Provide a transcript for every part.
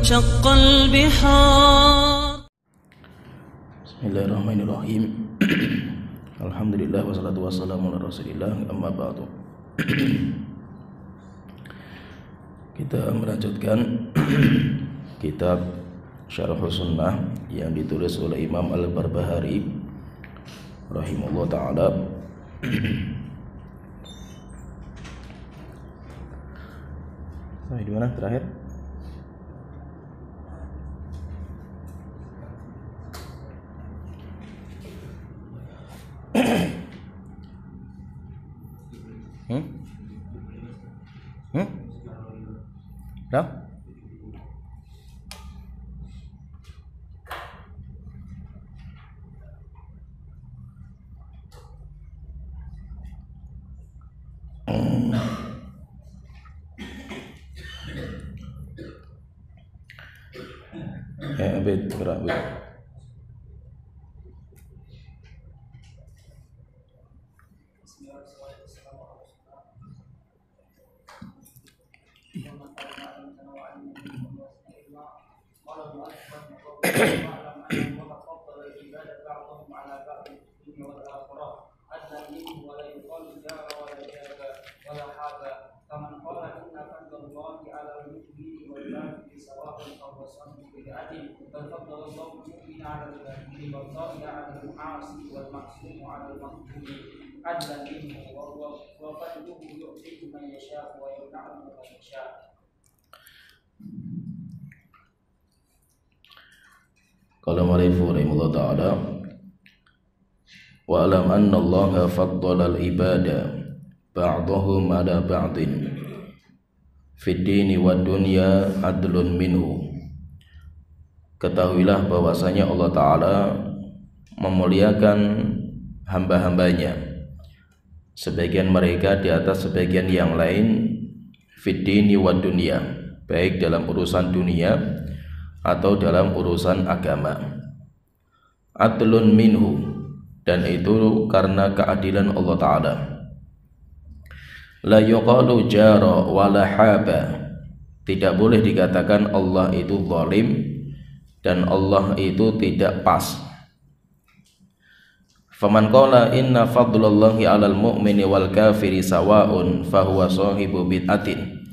وانشق البحار. بسم الله الرحمن الرحيم. الحمد لله والصلاة والسلام على رسول الله. Amma ba'du. Kita melanjutkan kitab Syarh Sunnah yang ditulis oleh Imam Al-Barbahari rahimahullah ta'ala. Sampai di mana terakhir? Berapa? Berapa? Qala ma'rifu rahimahullah ta'ala wa alam anna Allah faddala al-ibada ba'dahum ala ba'din fid dini wad dunya adlun minhu. Ketahuilah bahwasanya Allah Ta'ala memuliakan hamba-hambanya, sebagian mereka di atas sebagian yang lain, fid dini wad dunya, baik dalam urusan dunia atau dalam urusan agama. Adlun minhu, dan itu karena keadilan Allah Ta'ala. La yuqalu jara wala haba, tidak boleh dikatakan Allah itu zalim dan Allah itu tidak pas. Faman qala inna fadlallahi 'alal mu'mini wal kafiri sawa'un fahuwa sahibu bid'atin.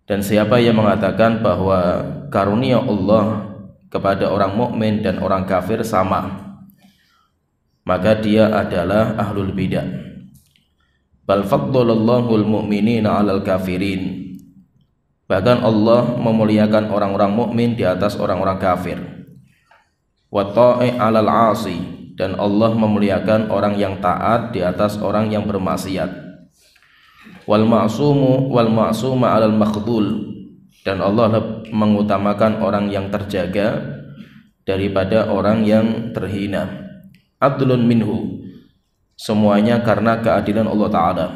Dan siapa yang mengatakan bahwa karunia Allah kepada orang mukmin dan orang kafir sama, maka dia adalah ahlul bidah. Bal faddalallahu al-mu'minina 'alal kafirin. Bahkan Allah memuliakan orang-orang mukmin di atas orang-orang kafir. Wa ta'i 'alal 'asi, dan Allah memuliakan orang yang taat di atas orang yang bermaksiat. Wal ma'sumu 'alal makhdhul, dan Allah mengutamakan orang yang terjaga daripada orang yang terhina. Adlun minhu, semuanya karena keadilan Allah Ta'ala.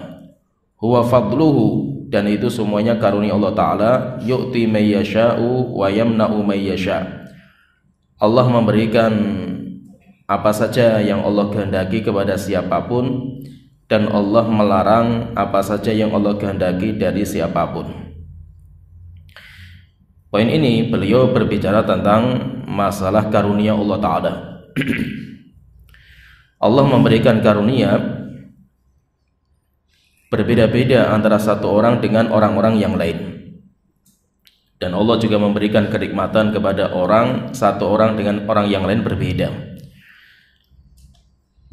Huwa fadluhu, dan itu semuanya karunia Allah Ta'ala. Yu'ti may yasha'u wa yamna'u may yasha'. Allah memberikan apa saja yang Allah kehendaki kepada siapapun, dan Allah melarang apa saja yang Allah kehendaki dari siapapun. Poin ini beliau berbicara tentang masalah karunia Allah Ta'ala. Allah memberikan karunia berbeda-beda antara satu orang dengan orang-orang yang lain. Dan Allah juga memberikan kenikmatan kepada satu orang dengan orang yang lain berbeda.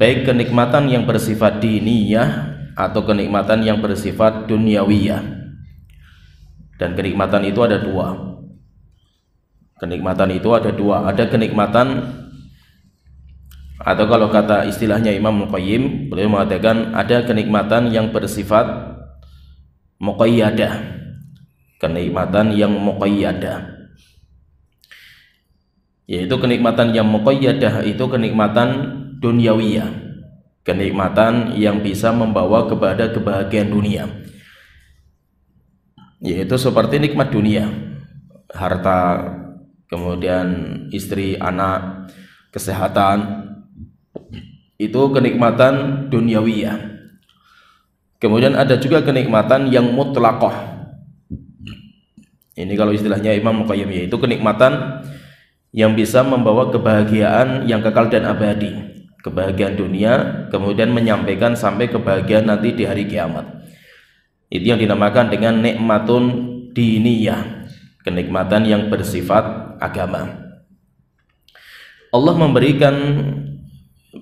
Baik kenikmatan yang bersifat diniyah atau kenikmatan yang bersifat dunyawiyah. Dan kenikmatan itu ada dua. Ada kenikmatan, atau kalau kata istilahnya Imam Al-Qayyim, beliau mengatakan ada kenikmatan yang bersifat muqayyadah. Kenikmatan yang muqayyadah, yaitu kenikmatan yang muqayyadah itu kenikmatan dunyawiyah, kenikmatan yang bisa membawa kepada kebahagiaan dunia, yaitu seperti nikmat dunia, harta, kemudian istri, anak, kesehatan, itu kenikmatan dunyawiyah. Kemudian ada juga kenikmatan yang mutlaqah, Ini kalau istilahnya Imam Qayyim, yaitu kenikmatan yang bisa membawa kebahagiaan yang kekal dan abadi, kebahagiaan dunia, kemudian menyampaikan sampai kebahagiaan nanti di hari kiamat. Itu yang dinamakan dengan nikmatun diniyah, kenikmatan yang bersifat agama. Allah memberikan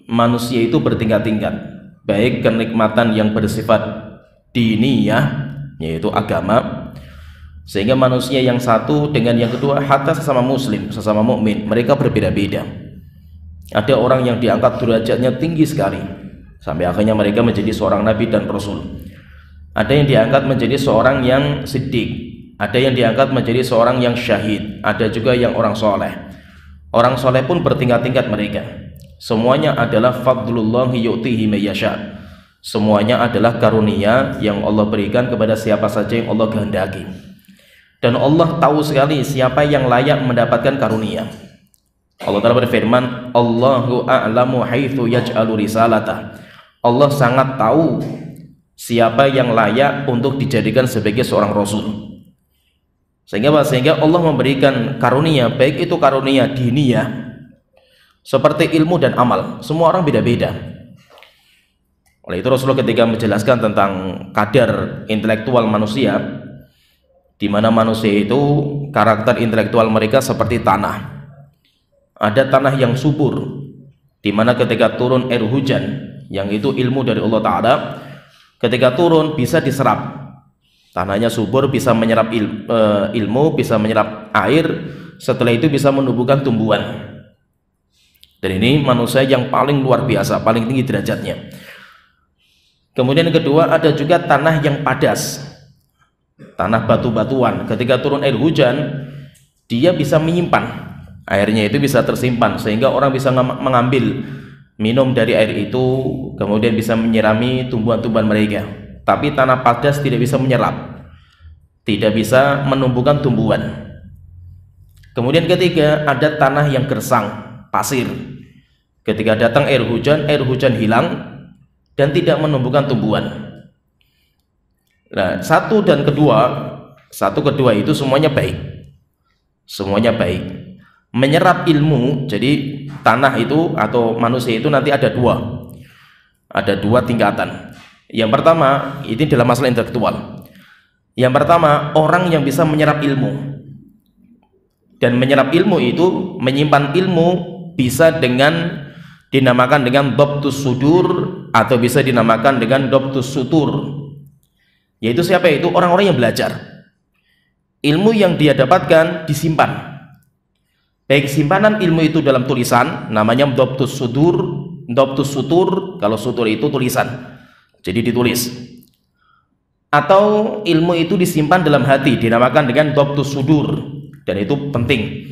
manusia itu bertingkat-tingkat, baik kenikmatan yang bersifat diniyah, yaitu agama, sehingga manusia yang satu dengan yang kedua, hatta sesama muslim, sesama mukmin, mereka berbeda-beda. Ada orang yang diangkat derajatnya tinggi sekali sampai akhirnya mereka menjadi seorang nabi dan rasul. Ada yang diangkat menjadi seorang yang siddiq, ada yang diangkat menjadi seorang yang syahid, ada juga yang orang soleh. Orang soleh pun bertingkat-tingkat mereka. Semuanya adalah fadlullahi yu'tihi may yasha. Semuanya adalah karunia yang Allah berikan kepada siapa saja yang Allah kehendaki. Dan Allah tahu sekali siapa yang layak mendapatkan karunia. Allah Ta'ala berfirman, Allahu a'lamu haitsu yaj'alu risalatah. Allah sangat tahu siapa yang layak untuk dijadikan sebagai seorang rasul. Sehingga Allah memberikan karunia, baik itu karunia diniyah seperti ilmu dan amal. Semua orang beda-beda. Oleh itu Rasulullah ketika menjelaskan tentang kadar intelektual manusia, di mana manusia itu karakter intelektual mereka seperti tanah. Ada tanah yang subur, di mana ketika turun air hujan, yang itu ilmu dari Allah Ta'ala, ketika turun bisa diserap. Tanahnya subur, bisa menyerap ilmu, bisa menyerap air, setelah itu bisa menumbuhkan tumbuhan. Dan ini manusia yang paling luar biasa, paling tinggi derajatnya. Kemudian yang kedua, ada juga tanah yang padas, tanah batu-batuan. Ketika turun air hujan, dia bisa menyimpan airnya, itu bisa tersimpan sehingga orang bisa mengambil minum dari air itu, kemudian bisa menyirami tumbuhan-tumbuhan mereka. Tapi tanah padas tidak bisa menyerap, tidak bisa menumbuhkan tumbuhan. Kemudian ketiga, ada tanah yang gersang, pasir. Ketika datang air hujan hilang dan tidak menumbuhkan tumbuhan. Nah, satu kedua itu semuanya baik. Semuanya baik. Menyerap ilmu, jadi tanah itu atau manusia itu nanti ada dua. Ada dua tingkatan. Yang pertama, ini dalam masalah intelektual. Yang pertama, orang yang bisa menyerap ilmu. Dan menyerap ilmu itu, menyimpan ilmu bisa dinamakan dengan dhabtus sudur atau bisa dinamakan dengan dhabtus sutur. Yaitu siapa itu? Orang-orang yang belajar. Ilmu yang dia dapatkan disimpan. Baik simpanan ilmu itu dalam tulisan, namanya dhabtus sudur, dhabtus sutur, kalau sutur itu tulisan. Jadi ditulis. Atau ilmu itu disimpan dalam hati, dinamakan dengan dhabtus sudur, dan itu penting.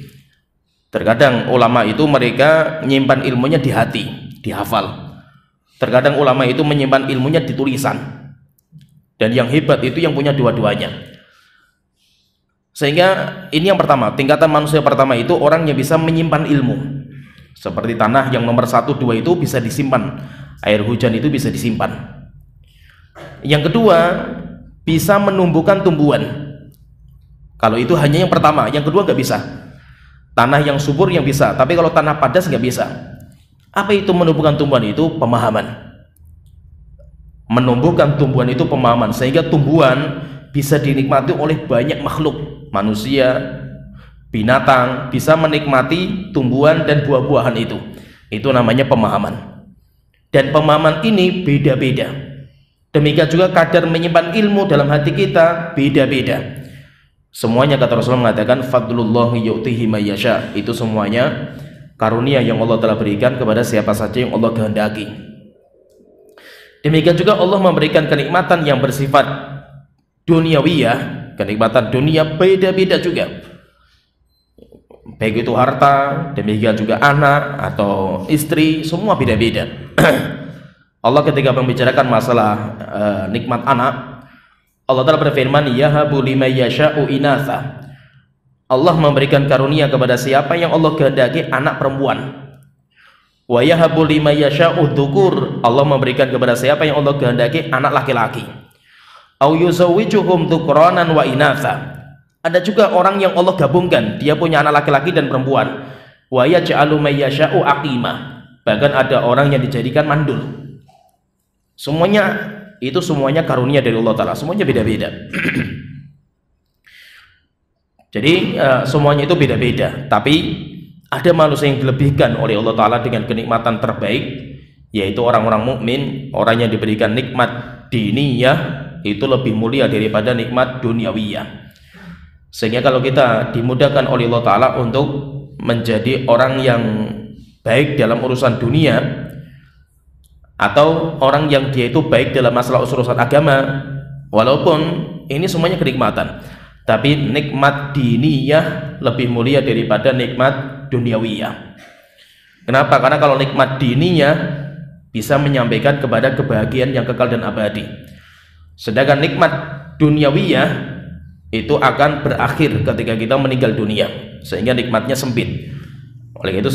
Terkadang ulama itu mereka menyimpan ilmunya di hati, dihafal. Terkadang ulama itu menyimpan ilmunya di tulisan. Dan yang hebat itu yang punya dua-duanya. Sehingga ini yang pertama, tingkatan manusia pertama itu orang yang bisa menyimpan ilmu. Seperti tanah yang nomor 1, 2 itu bisa disimpan. Air hujan itu bisa disimpan. Yang kedua, bisa menumbuhkan tumbuhan. Kalau itu hanya yang pertama, yang kedua nggak bisa. Tanah yang subur yang bisa, tapi kalau tanah padas nggak bisa. Apa itu menumbuhkan tumbuhan? Itu pemahaman. Menumbuhkan tumbuhan itu pemahaman, sehingga tumbuhan bisa dinikmati oleh banyak makhluk, manusia, binatang, bisa menikmati tumbuhan dan buah-buahan itu. Itu namanya pemahaman. Dan pemahaman ini beda-beda. Demikian juga kadar menyimpan ilmu dalam hati kita beda-beda. Semuanya kata Rasulullah mengatakan fadlullahi yu'tihi may yasha. Itu semuanya karunia yang Allah telah berikan kepada siapa saja yang Allah kehendaki. Demikian juga Allah memberikan kenikmatan yang bersifat duniawiyah, kenikmatan dunia beda-beda juga. Baik itu harta, demikian juga anak atau istri, semua beda-beda. Allah ketika membicarakan masalah nikmat anak, Allah Ta'ala berfirman, yahabu liman yasha'u inatha. Allah memberikan karunia kepada siapa yang Allah kehendaki anak perempuan. Wa yahabu liman yasha'u dzukur. Allah memberikan kepada siapa yang Allah kehendaki anak laki-laki. Au yuzawwijuhum dzukranan wa inatha. Ada juga orang yang Allah gabungkan, dia punya anak laki-laki dan perempuan. Wa yaj'alu may yasha'u aqima. Bahkan ada orang yang dijadikan mandul. Semuanya karunia dari Allah Ta'ala. Semuanya beda-beda. Jadi semuanya itu beda-beda. Tapi ada manusia yang dilebihkan oleh Allah Ta'ala dengan kenikmatan terbaik, yaitu orang-orang mukmin. Orang yang diberikan nikmat diniyah itu lebih mulia daripada nikmat duniawiyah. Sehingga kalau kita dimudahkan oleh Allah Ta'ala untuk menjadi orang yang baik dalam urusan dunia, atau orang yang dia itu baik dalam masalah urusan agama, walaupun ini semuanya kenikmatan, tapi nikmat diniyah lebih mulia daripada nikmat duniawiyah. Kenapa? Karena kalau nikmat diniyah bisa menyampaikan kepada kebahagiaan yang kekal dan abadi, sedangkan nikmat duniawiyah itu akan berakhir ketika kita meninggal dunia, sehingga nikmatnya sempit. Oleh itu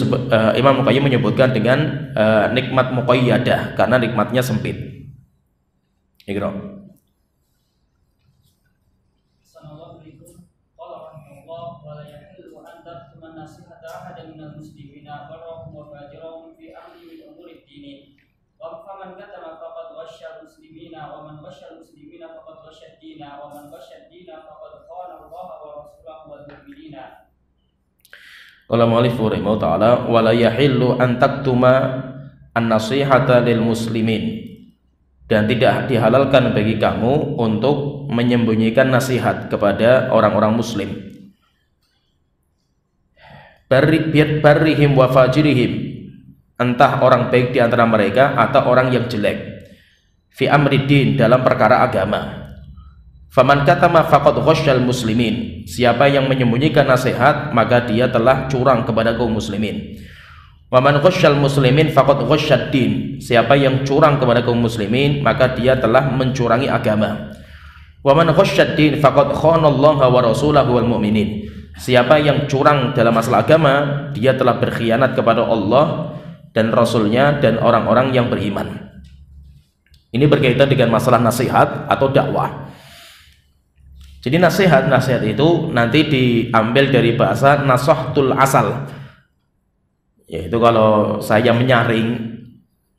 Imam Muqayyim menyebutkan dengan nikmat muqayyadah, karena nikmatnya sempit. Iqra. Qala mu'allif rahimahullah ta'ala wa la yahillu an taktuma an-nasihata lil muslimin, dan tidak dihalalkan bagi kamu untuk menyembunyikan nasihat kepada orang-orang muslim. Barrihim wa fajirihim, entah orang baik di antara mereka atau orang yang jelek, fi amriddin, dalam perkara agama. Faman katama faqad ghasyal muslimin, siapa yang menyembunyikan nasihat maka dia telah curang kepada kaum muslimin. Waman ghasyal muslimin faqad ghasyad din, siapa yang curang kepada kaum muslimin maka dia telah mencurangi agama. Waman ghasyad din faqad khanallaha wa rasulahu wal mu'minin, siapa yang curang dalam masalah agama dia telah berkhianat kepada Allah dan Rasulnya dan orang-orang yang beriman. Ini berkaitan dengan masalah nasihat atau dakwah. Jadi nasihat itu nanti diambil dari bahasa nasahtul asal, yaitu kalau saya menyaring,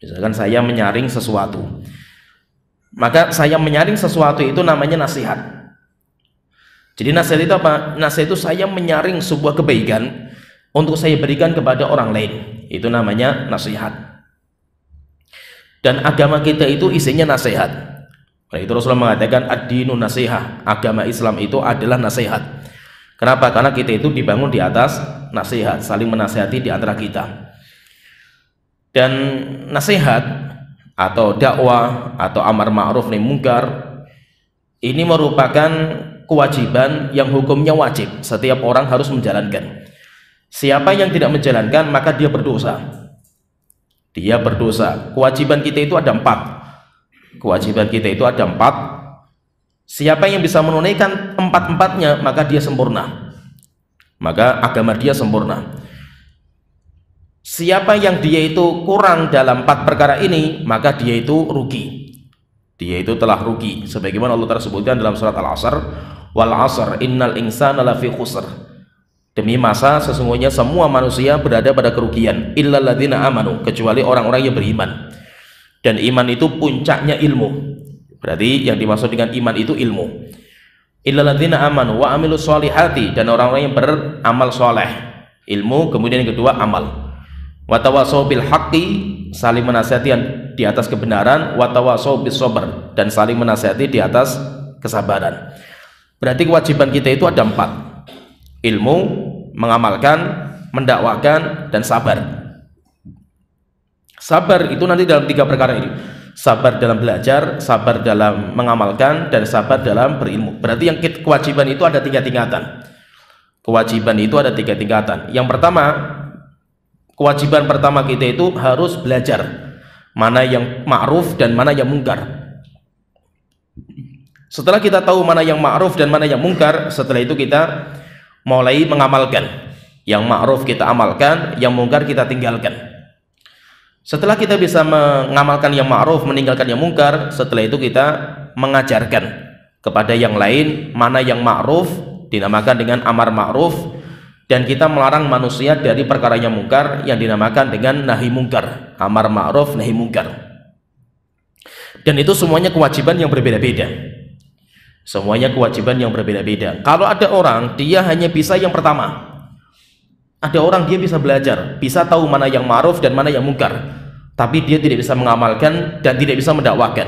misalkan saya menyaring sesuatu, maka saya menyaring sesuatu itu namanya nasihat. Jadi nasihat itu apa? Nasihat itu saya menyaring sebuah kebaikan untuk saya berikan kepada orang lain, itu namanya nasihat. Dan agama kita itu isinya nasihat. Oleh itu Rasulullah mengatakan ad-dinu nasihah, agama Islam itu adalah nasihat. Kenapa? Karena kita itu dibangun di atas nasihat, saling menasihati di antara kita. Dan nasihat atau dakwah atau amar ma'ruf nahi munkar ini merupakan kewajiban yang hukumnya wajib, setiap orang harus menjalankan. Siapa yang tidak menjalankan maka dia berdosa. Dia berdosa. Kewajiban kita itu ada 4. Kewajiban kita itu ada 4. Siapa yang bisa menunaikan 4-4-nya maka dia sempurna, maka agama dia sempurna. Siapa yang dia itu kurang dalam 4 perkara ini maka dia itu rugi, dia itu telah rugi, sebagaimana Allah tersebutkan dalam surat Al-Asr, wal 'asr innal insana lafi khusr, demi masa sesungguhnya semua manusia berada pada kerugian, illal ladzina amanu, kecuali orang-orang yang beriman. Dan iman itu puncaknya ilmu. Berarti yang dimaksud dengan iman itu ilmu. Illal ladzina amanu wa amilus solihati, dan orang-orang yang beramal soleh. Ilmu, kemudian yang kedua amal. Wa tawassaw bil haqqi, saling menasihati di atas kebenaran. Wa tawassaw bis sabr, dan saling menasihati di atas kesabaran. Berarti kewajiban kita itu ada 4. Ilmu, mengamalkan, mendakwakan, dan sabar. Sabar itu nanti dalam 3 perkara ini. Sabar dalam belajar, sabar dalam mengamalkan, dan sabar dalam berilmu. Berarti yang kewajiban itu ada 3 tingkatan. Kewajiban itu ada 3 tingkatan. Yang pertama, kewajiban pertama kita itu harus belajar mana yang ma'ruf dan mana yang mungkar. Setelah kita tahu mana yang ma'ruf dan mana yang mungkar, setelah itu kita mulai mengamalkan. Yang ma'ruf kita amalkan, yang mungkar kita tinggalkan. Setelah kita bisa mengamalkan yang ma'ruf, meninggalkan yang mungkar, setelah itu kita mengajarkan kepada yang lain mana yang ma'ruf dinamakan dengan amar ma'ruf, dan kita melarang manusia dari perkara yang mungkar yang dinamakan dengan nahi mungkar. Amar ma'ruf, nahi mungkar. Dan itu semuanya kewajiban yang berbeda-beda. Semuanya kewajiban yang berbeda-beda. Kalau ada orang dia hanya bisa yang pertama, ada orang dia bisa belajar, bisa tahu mana yang ma'ruf dan mana yang mungkar, tapi dia tidak bisa mengamalkan dan tidak bisa mendakwakan,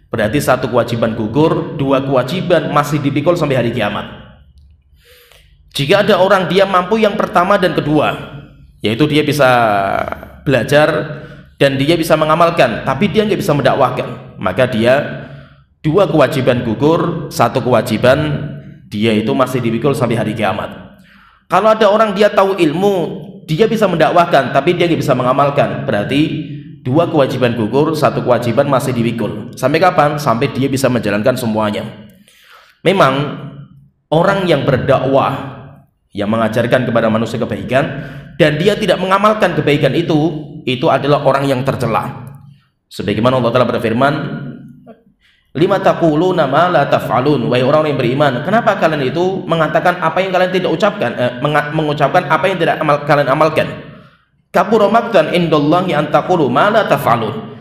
berarti satu kewajiban gugur, dua kewajiban masih dipikul sampai hari kiamat. Jika ada orang dia mampu yang pertama dan kedua, yaitu dia bisa belajar dan dia bisa mengamalkan, tapi dia nggak bisa mendakwakan, maka dia dua kewajiban gugur, satu kewajiban dia itu masih dipikul sampai hari kiamat. Kalau ada orang dia tahu ilmu, dia bisa mendakwahkan, tapi dia nggak bisa mengamalkan, berarti dua kewajiban gugur, satu kewajiban masih dipikul. Sampai kapan? Sampai dia bisa menjalankan semuanya. Memang orang yang berdakwah, yang mengajarkan kepada manusia kebaikan, dan dia tidak mengamalkan kebaikan itu adalah orang yang tercela. Sebagaimana Allah Ta'ala berfirman, lima taquluna ma la taf'alun, wahai orang yang beriman, kenapa kalian itu mengatakan apa yang kalian tidak ucapkan, mengucapkan apa yang tidak kalian amalkan? Kabura maqtan indallahi an taqulu ma la taf'alun.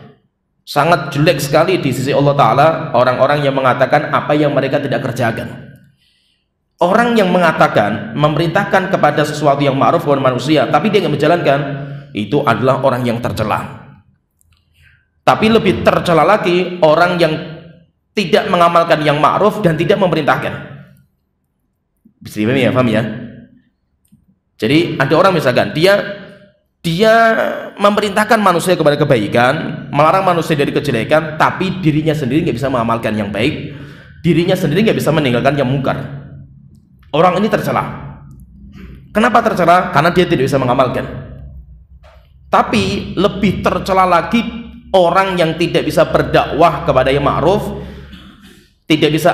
Sangat jelek sekali di sisi Allah Ta'ala orang-orang yang mengatakan apa yang mereka tidak kerjakan. Orang yang mengatakan, memerintahkan kepada sesuatu yang ma'ruf kepada manusia, tapi dia nggak menjalankan, itu adalah orang yang tercela. Tapi lebih tercela lagi orang yang tidak mengamalkan yang ma'ruf dan tidak memerintahkan. Bisa dipahami ya, paham ya? Jadi ada orang misalkan dia memerintahkan manusia kepada kebaikan, melarang manusia dari kejelekan, tapi dirinya sendiri nggak bisa mengamalkan yang baik, dirinya sendiri nggak bisa meninggalkan yang mungkar. Orang ini tercela. Kenapa tercela? Karena dia tidak bisa mengamalkan. Tapi lebih tercela lagi orang yang tidak bisa berdakwah kepada yang ma'ruf, tidak bisa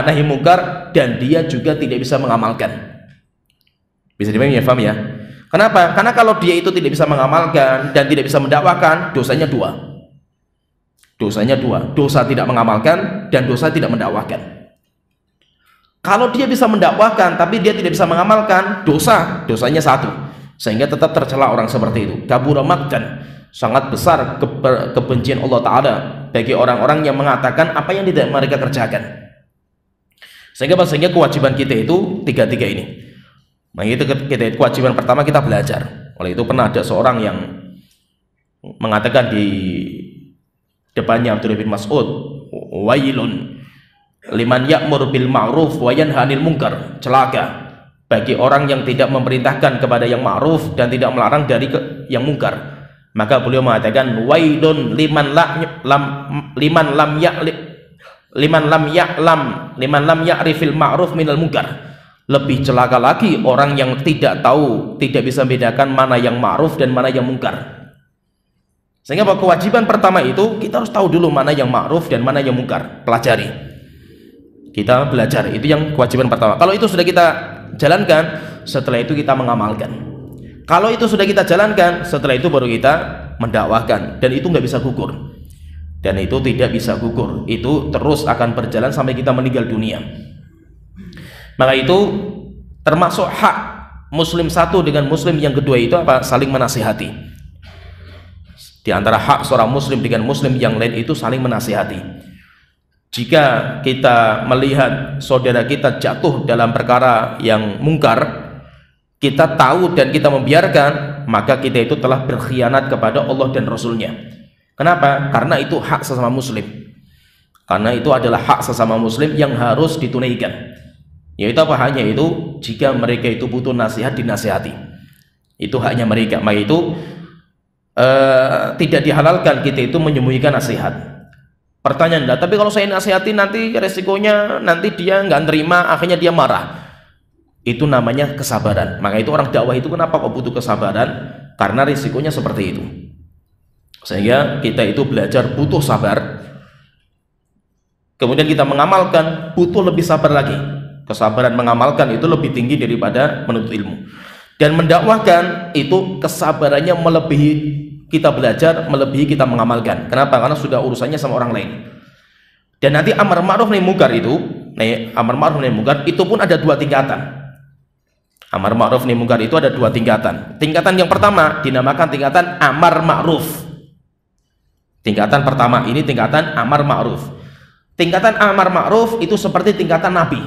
nahi mungkar, dan dia juga tidak bisa mengamalkan. Bisa dipahami ya, paham ya? Kenapa? Karena kalau dia itu tidak bisa mengamalkan dan tidak bisa mendakwakan, dosanya dua. Dosanya dua. Dosa tidak mengamalkan dan dosa tidak mendakwakan. Kalau dia bisa mendakwakan tapi dia tidak bisa mengamalkan, dosanya satu. Sehingga tetap tercela orang seperti itu. Kabura maqtan, sangat besar kebencian Allah Ta'ala bagi orang-orang yang mengatakan apa yang tidak mereka kerjakan. Sehingga kewajiban kita itu tiga-tiga ini. Nah, itu kewajiban pertama, kita belajar. Oleh itu pernah ada seorang yang mengatakan di depannya Abdullah bin Mas'ud, wailun liman ya'mur bil ma'ruf wa yanha 'anil munkar, celaka bagi orang yang tidak memerintahkan kepada yang ma'ruf dan tidak melarang dari yang mungkar. Maka beliau mengatakan, wailun liman lam ya'rifil ma'ruf minal munkar. Lebih celaka lagi orang yang tidak tahu, tidak bisa membedakan mana yang ma'ruf dan mana yang mungkar. Sehingga kewajiban pertama itu kita harus tahu dulu mana yang ma'ruf dan mana yang mungkar. Pelajari. Kita belajar, itu yang kewajiban pertama. Kalau itu sudah kita jalankan, setelah itu kita mengamalkan. Kalau itu sudah kita jalankan, setelah itu baru kita mendakwahkan, dan itu nggak bisa gugur. Dan itu tidak bisa gugur. Itu terus akan berjalan sampai kita meninggal dunia. Maka itu termasuk hak muslim satu dengan muslim yang kedua itu apa? Saling menasihati. Di antara hak seorang muslim dengan muslim yang lain itu saling menasihati. Jika kita melihat saudara kita jatuh dalam perkara yang mungkar, kita tahu dan kita membiarkan, maka kita itu telah berkhianat kepada Allah dan Rasulnya. Kenapa? Karena itu hak sesama muslim. Karena itu adalah hak sesama muslim yang harus ditunaikan. Yaitu apa? Hanya itu jika mereka itu butuh nasihat, dinasihati. Itu haknya mereka. Maka itu tidak dihalalkan kita itu menyembunyikan nasihat. Pertanyaan, tapi kalau saya nasihati nanti resikonya nanti dia nggak terima, akhirnya dia marah. Itu namanya kesabaran. Maka itu orang dakwah itu kenapa kok butuh kesabaran? Karena risikonya seperti itu. Sehingga kita itu belajar butuh sabar. Kemudian kita mengamalkan butuh lebih sabar lagi. Kesabaran mengamalkan itu lebih tinggi daripada menuntut ilmu. Dan mendakwahkan itu kesabarannya melebihi kita belajar, melebihi kita mengamalkan. Kenapa? Karena sudah urusannya sama orang lain. Dan nanti amar ma'ruf nahi mungkar itu amar ma'ruf nahi munkar itu pun ada dua tingkatan. Amar ma'ruf nahi munkar itu ada dua tingkatan. Tingkatan yang pertama dinamakan tingkatan amar ma'ruf. Tingkatan pertama ini tingkatan amar ma'ruf. Tingkatan amar ma'ruf itu seperti tingkatan Nabi.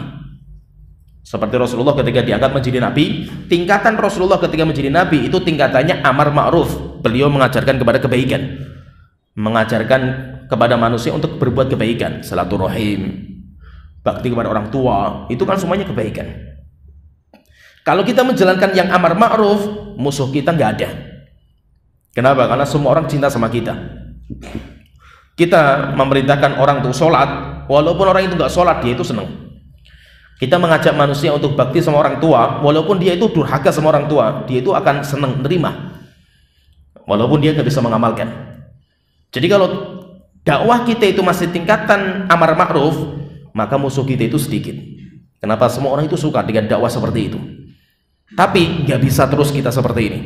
Seperti Rasulullah ketika diangkat menjadi Nabi, tingkatan Rasulullah ketika menjadi Nabi itu tingkatannya amar ma'ruf. Beliau mengajarkan kepada kebaikan, mengajarkan kepada manusia untuk berbuat kebaikan, silaturahim, bakti kepada orang tua, itu kan semuanya kebaikan. Kalau kita menjalankan yang amar ma'ruf, musuh kita nggak ada. Kenapa? Karena semua orang cinta sama kita. Kita memerintahkan orang untuk sholat, walaupun orang itu nggak sholat, dia itu senang. Kita mengajak manusia untuk bakti sama orang tua, walaupun dia itu durhaka sama orang tua, dia itu akan senang menerima, walaupun dia nggak bisa mengamalkan. Jadi kalau dakwah kita itu masih tingkatan amar ma'ruf, maka musuh kita itu sedikit. Kenapa? Semua orang itu suka dengan dakwah seperti itu. Tapi nggak bisa terus kita seperti ini.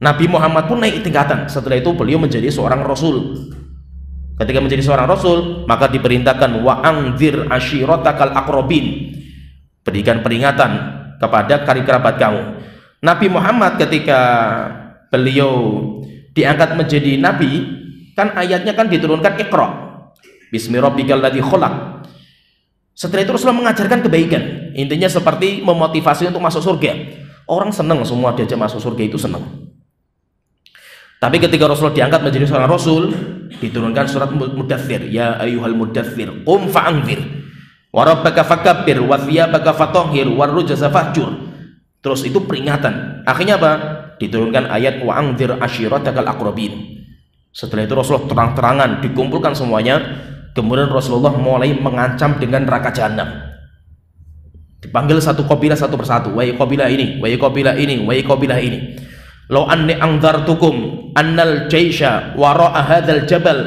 Nabi Muhammad pun naik tingkatan. Setelah itu beliau menjadi seorang rasul. Ketika menjadi seorang rasul, maka diperintahkan wa anzir ashiratakal aqrabin. Berikan peringatan kepada karib kerabat kamu. Nabi Muhammad ketika beliau diangkat menjadi nabi, kan ayatnya kan diturunkan Iqra bismi rabbikal ladzi khalaq. Setelah itu Rasulullah mengajarkan kebaikan, intinya seperti memotivasi untuk masuk surga. Orang senang, semua diajak masuk surga itu senang. Tapi ketika Rasulullah diangkat menjadi seorang rasul, diturunkan surat Mudaththir, ya ayyuhal mudaththir qum fa'anzir wa rabbaka fakabbir wa thiyabaka fatahhir war rujza fahjur. Terus itu peringatan. Akhirnya apa? Diturunkan ayat wa anzir ashiratakal aqrabin. Setelah itu Rasulullah terang-terangan dikumpulkan semuanya. Kemudian Rasulullah mulai mengancam dengan neraka jahanam. Dipanggil satu kabilah satu persatu. Wahai kabilah ini, wahai kabilah ini, wahai kabilah ini. Law anni anzartukum annal jaisha wara'a hadzal jabal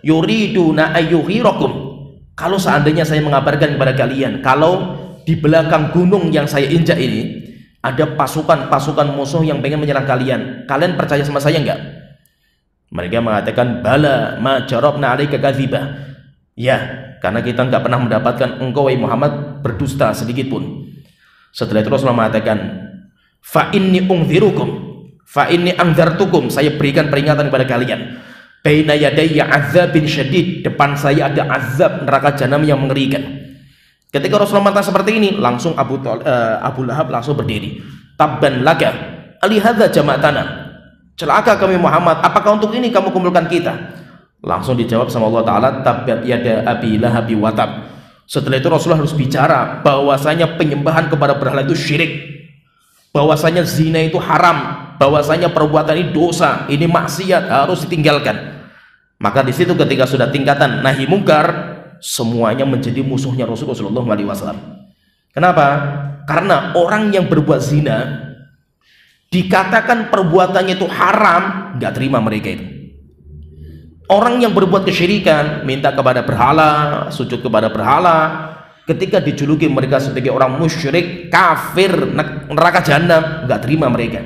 yuriduna ayyuhirakum. Kalau seandainya saya mengabarkan kepada kalian, kalau di belakang gunung yang saya injak ini ada pasukan-pasukan musuh yang pengen menyerang kalian, kalian percaya sama saya enggak? Mereka mengatakan bala ma jarabna 'alaika kadzibah. Ya, karena kita enggak pernah mendapatkan engkau wahai Muhammad berdusta sedikit pun. Setelah itu Rasulullah mengatakan fa inni unzirukum fa inni anzartukum, saya berikan peringatan kepada kalian. Baina yadayya azabin syadid, depan saya ada azab neraka jahanam yang mengerikan. Ketika Rasulullah mengatakan seperti ini, langsung Abu Lahab langsung berdiri. Tabban laka alihadza jama'tana. Celaka kami Muhammad, apakah untuk ini kamu kumpulkan kita? Langsung dijawab sama Allah Ta'ala, tabbat yada abi lahabi wa tab. Setelah itu Rasulullah harus bicara bahwasanya penyembahan kepada berhala itu syirik, bahwasanya zina itu haram, bahwasanya perbuatan ini dosa, ini maksiat, harus ditinggalkan. Maka di situ ketika sudah tingkatan nahi mungkar, semuanya menjadi musuhnya Rasulullah SAW. Kenapa? Karena orang yang berbuat zina dikatakan perbuatannya itu haram, nggak terima mereka itu. Orang yang berbuat kesyirikan, minta kepada berhala, sujud kepada berhala, ketika dijuluki mereka sebagai orang musyrik, kafir, neraka jahanam, nggak terima mereka.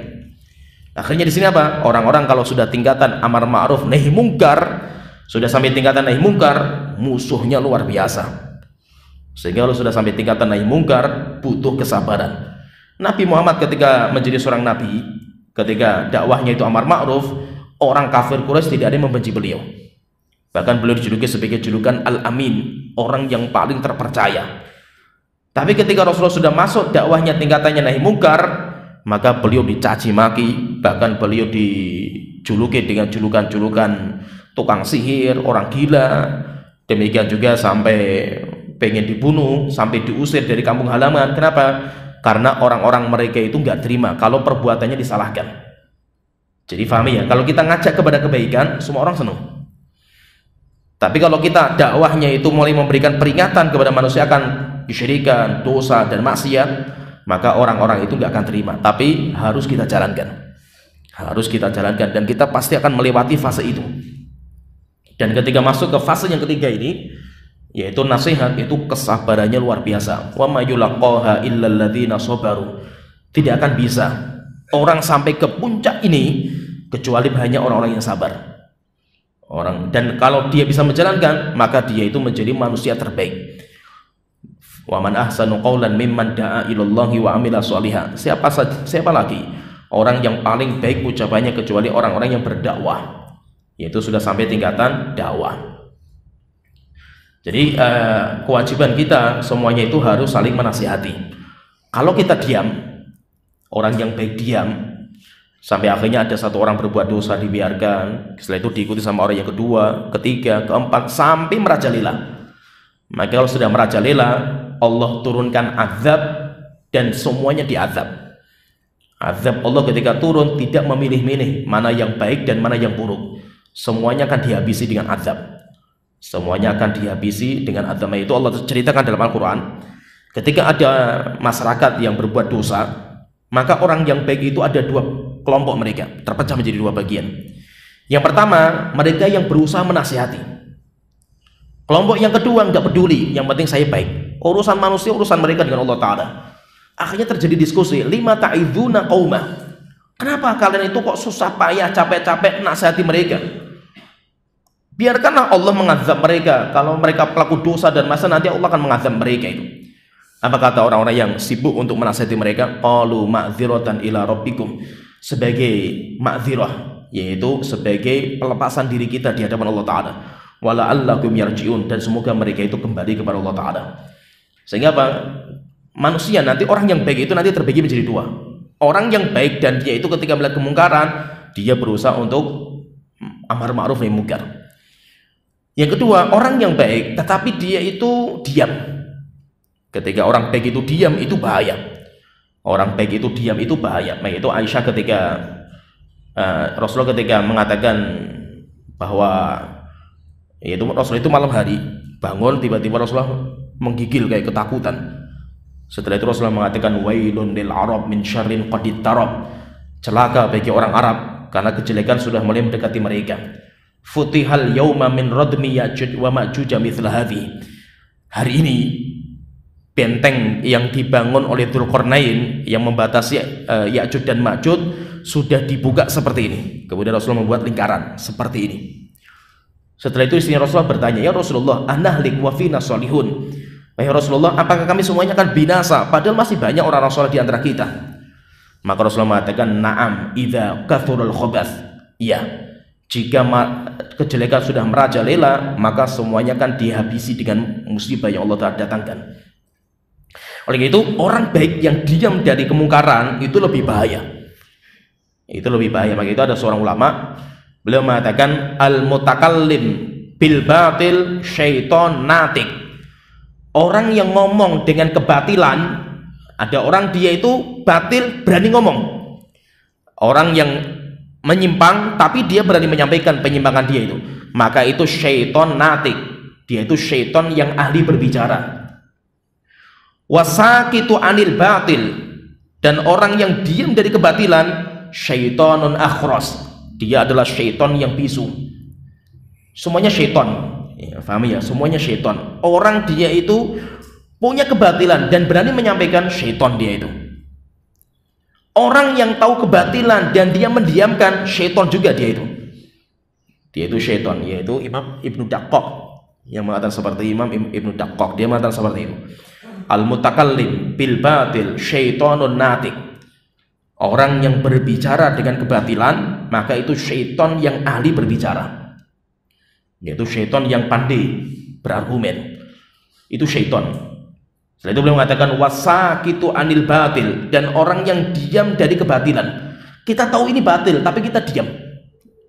Akhirnya di sini apa? Orang-orang kalau sudah tingkatan amar ma'ruf nahi mungkar, sudah sampai tingkatan nahi mungkar, musuhnya luar biasa. Sehingga kalau sudah sampai tingkatan nahi mungkar, butuh kesabaran. Nabi Muhammad ketika menjadi seorang nabi, ketika dakwahnya itu amar ma'ruf, orang kafir Quraisy tidak ada yang membenci beliau. Bahkan beliau dijuluki sebagai julukan Al-Amin, orang yang paling terpercaya. Tapi ketika Rasulullah sudah masuk dakwahnya tingkatannya nahi mungkar, maka beliau dicaci maki, bahkan beliau dijuluki dengan julukan-julukan tukang sihir, orang gila. Demikian juga sampai pengen dibunuh, sampai diusir dari kampung halaman. Kenapa? Karena orang-orang mereka itu nggak terima kalau perbuatannya disalahkan. Jadi pahami ya, kalau kita ngajak kepada kebaikan, semua orang senang. Tapi kalau kita dakwahnya itu mulai memberikan peringatan kepada manusia akan kesyirikan, dosa dan maksiat, maka orang-orang itu nggak akan terima. Tapi harus kita jalankan, dan kita pasti akan melewati fase itu. Dan ketika masuk ke fase yang ketiga ini, yaitu nasihat, itu kesabarannya luar biasa. Wa may yulaqaha illal ladzina sabaru. Tidak akan bisa orang sampai ke puncak ini kecuali hanya orang-orang yang sabar. Dan kalau dia bisa menjalankan, maka dia itu menjadi manusia terbaik. Wa man ahsanu qawlan mimman da'a ilallahi wa amila sholihan. Siapa lagi orang yang paling baik ucapannya kecuali orang-orang yang berdakwah, yaitu sudah sampai tingkatan dakwah. Jadi kewajiban kita semuanya itu harus saling menasihati. Kalau kita diam, orang yang baik diam, sampai akhirnya ada satu orang berbuat dosa dibiarkan, setelah itu diikuti sama orang yang kedua, ketiga, keempat, sampai merajalela. Maka kalau sudah merajalela, Allah turunkan azab dan semuanya diazab. Azab Allah ketika turun tidak memilih-milih mana yang baik dan mana yang buruk. Semuanya akan dihabisi dengan azab. Semuanya akan dihabisi dengan azab. Itu Allah ceritakan dalam Al-Quran. Ketika ada masyarakat yang berbuat dosa, maka orang yang baik itu ada dua kelompok mereka, terpecah menjadi dua bagian. Yang pertama, mereka yang berusaha menasihati. Kelompok yang kedua nggak peduli, yang penting saya baik. Urusan manusia, urusan mereka dengan Allah Ta'ala. Akhirnya terjadi diskusi, lima ta'idhuna qaumah. Kenapa kalian itu kok susah payah, capek-capek nasihati mereka? Biarkanlah Allah mengazab mereka. Kalau mereka pelaku dosa dan masa nanti Allah akan mengazab mereka itu. Apa kata orang-orang yang sibuk untuk menasihati mereka? Qalu ma'dziratan ila rabbikum. Sebagai ma'dzirah, yaitu sebagai pelepasan diri kita di hadapan Allah Ta'ala. Wala'allakum yarji'un, dan semoga mereka itu kembali kepada Allah Ta'ala. Sehingga apa? Manusia nanti, orang yang baik itu nanti terbagi menjadi dua. Orang yang baik dan dia itu ketika melihat kemungkaran, dia berusaha untuk amar ma'ruf nahi munkar. Yang kedua, orang yang baik tetapi dia itu diam. Ketika orang baik itu diam, itu bahaya. Orang baik itu diam, itu bahaya. Nah, itu Aisyah ketika Rasulullah ketika mengatakan bahwa yaitu Rasulullah itu malam hari bangun, tiba-tiba Rasulullah menggigil kayak ketakutan. Setelah itu Rasulullah mengatakan wailun lil arab min syarrin qad ittarab. Celaka bagi orang Arab karena kejelekan sudah mulai mendekati mereka. Futihal yauma min radmi ya'juj wa ma'juj mithla hadhi. Hari ini benteng yang dibangun oleh Dzulqarnain yang membatasi Ya'juj dan Ma'juj sudah dibuka seperti ini. Kemudian Rasulullah membuat lingkaran seperti ini. Setelah itu istrinya Rasulullah bertanya, ya Rasulullah, anahlik wa fina sholihun. Ya Rasulullah, apakah kami semuanya akan binasa? Padahal masih banyak orang Rasulullah di antara kita. Maka Rasulullah mengatakan, na'am idza kathurul khobath. Ya, jika kejelekan sudah merajalela, maka semuanya akan dihabisi dengan musibah yang Allah telah datangkan. Oleh itu, orang baik yang diam dari kemungkaran itu lebih bahaya. Itu lebih bahaya. Maka itu ada seorang ulama, beliau mengatakan al-mutakallim bil batil syaiton natik. Orang yang ngomong dengan kebatilan, ada orang dia itu batil berani ngomong. Orang yang menyimpang tapi dia berani menyampaikan penyimpangan dia itu, maka itu syaiton natik. Dia itu syaiton yang ahli berbicara. Wasakitu anil batil, dan orang yang diam dari kebatilan syaitonun akhras. Dia adalah syaiton yang bisu. Semuanya syaiton. Ya, paham ya? Semuanya syaiton. Orang dia itu punya kebatilan dan berani menyampaikan, syaiton dia itu. Orang yang tahu kebatilan dan dia mendiamkan, syaiton juga dia itu. Dia itu syaiton, yaitu Imam Ibnu Daqqaq yang mengatakan seperti Imam Ibnu Daqqaq. Dia mengatakan seperti itu. Al-mutakallim bil batil syaitonun natik. Orang yang berbicara dengan kebatilan, maka itu syaiton yang ahli berbicara. Yaitu syaiton yang pandai berargumen. Itu syaiton. Setelah itu beliau mengatakan wasakitu anil batil, dan orang yang diam dari kebatilan. Kita tahu ini batil tapi kita diam,